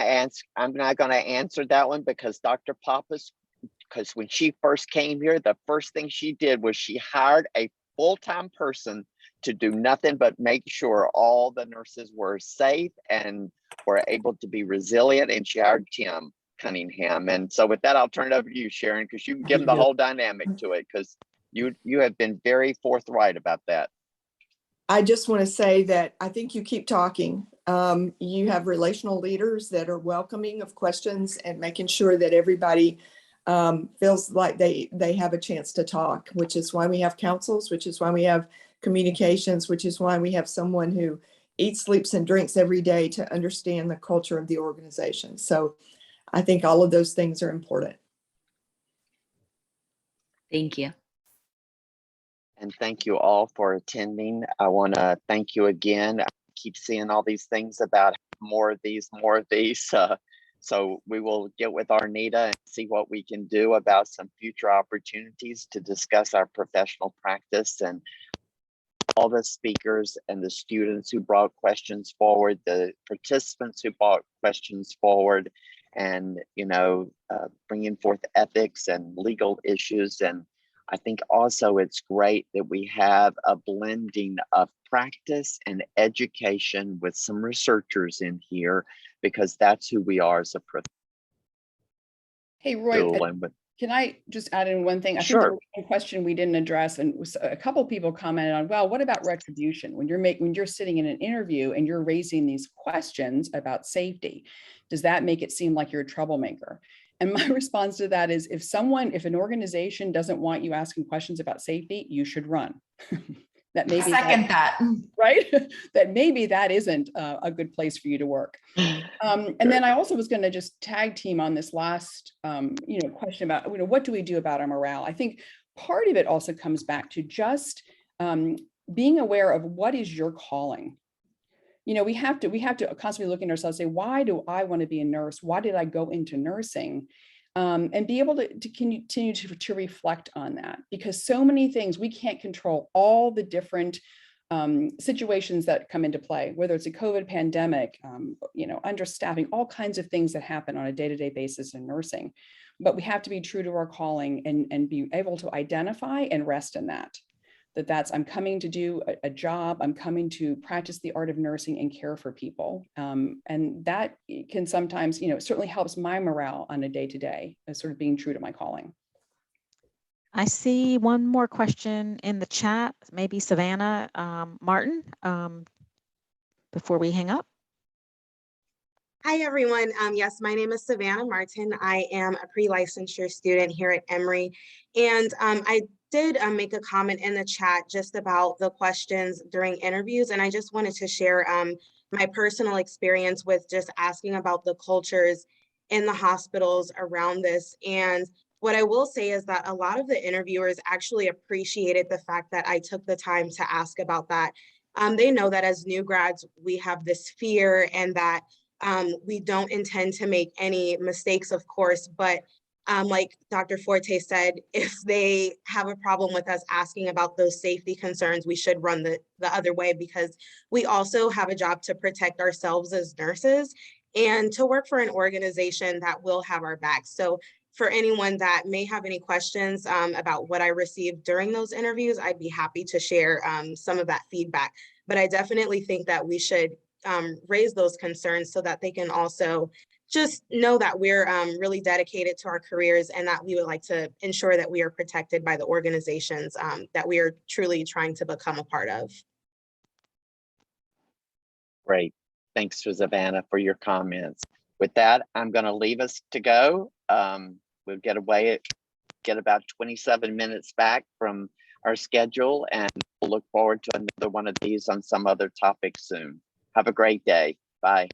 I'm not going to answer that one, because Dr. Pappas, because when she first came here, the first thing she did was she hired a full-time person to do nothing but make sure all the nurses were safe and were able to be resilient, and she hired Tim Cunningham. And so with that, I'll turn it over to you, Sharon, because you can give them the whole dynamic to it, because you have been very forthright about that. I just want to say that I think you keep talking. You have relational leaders that are welcoming of questions and making sure that everybody feels like they have a chance to talk, which is why we have councils, which is why we have communications, which is why we have someone who eats, sleeps, and drinks every day to understand the culture of the organization. So I think all of those things are important. Thank you. And thank you all for attending. I want to thank you again. I keep seeing all these things about more of these. So we will get with Arnita and see what we can do about some future opportunities to discuss our professional practice, and all the speakers and the students who brought questions forward, the participants who brought questions forward, and bringing forth ethics and legal issues. And I think also it's great that we have a blending of practice and education with some researchers in here, because that's who we are as a profession. Hey, Roy, can I just add in one thing? I think there was a question we didn't address, and a couple of people commented on, well, what about retribution? When you're sitting in an interview and you're raising these questions about safety, does that make it seem like you're a troublemaker? And my response to that is, if an organization doesn't want you asking questions about safety, you should run. That maybe right? That maybe that isn't a good place for you to work. And then I also was going to just tag team on this last question about what do we do about our morale? I think part of it also comes back to just being aware of what is your calling. We have to constantly look at ourselves and say, why do I want to be a nurse? Why did I go into nursing? and be able to continue to reflect on that, because so many things we can't control, all the different situations that come into play, whether it's a COVID pandemic, understaffing, all kinds of things that happen on a day-to-day basis in nursing. But we have to be true to our calling and be able to identify and rest in that's I'm coming to do a job, I'm coming to practice the art of nursing and care for people. And that can sometimes, it certainly helps my morale on a day-to-day, sort of being true to my calling. I see one more question in the chat, maybe Savannah Martin, before we hang up. Hi, everyone. Yes, my name is Savannah Martin. I am a pre-licensure student here at Emory. And I did make a comment in the chat just about the questions during interviews. And I just wanted to share my personal experience with just asking about the cultures in the hospitals around this. And what I will say is that a lot of the interviewers actually appreciated the fact that I took the time to ask about that. They know that as new grads, we have this fear and that we don't intend to make any mistakes, of course, but like Dr. Forte said, if they have a problem with us asking about those safety concerns, we should run the other way, because we also have a job to protect ourselves as nurses and to work for an organization that will have our backs. So for anyone that may have any questions about what I received during those interviews, I'd be happy to share some of that feedback. But I definitely think that we should raise those concerns so that they can also just know that we're really dedicated to our careers and that we would like to ensure that we are protected by the organizations that we are truly trying to become a part of. Great. Thanks to Savannah for your comments. With that, I'm going to leave us to go. We'll get about 27 minutes back from our schedule, and we'll look forward to another one of these on some other topic soon. Have a great day. Bye.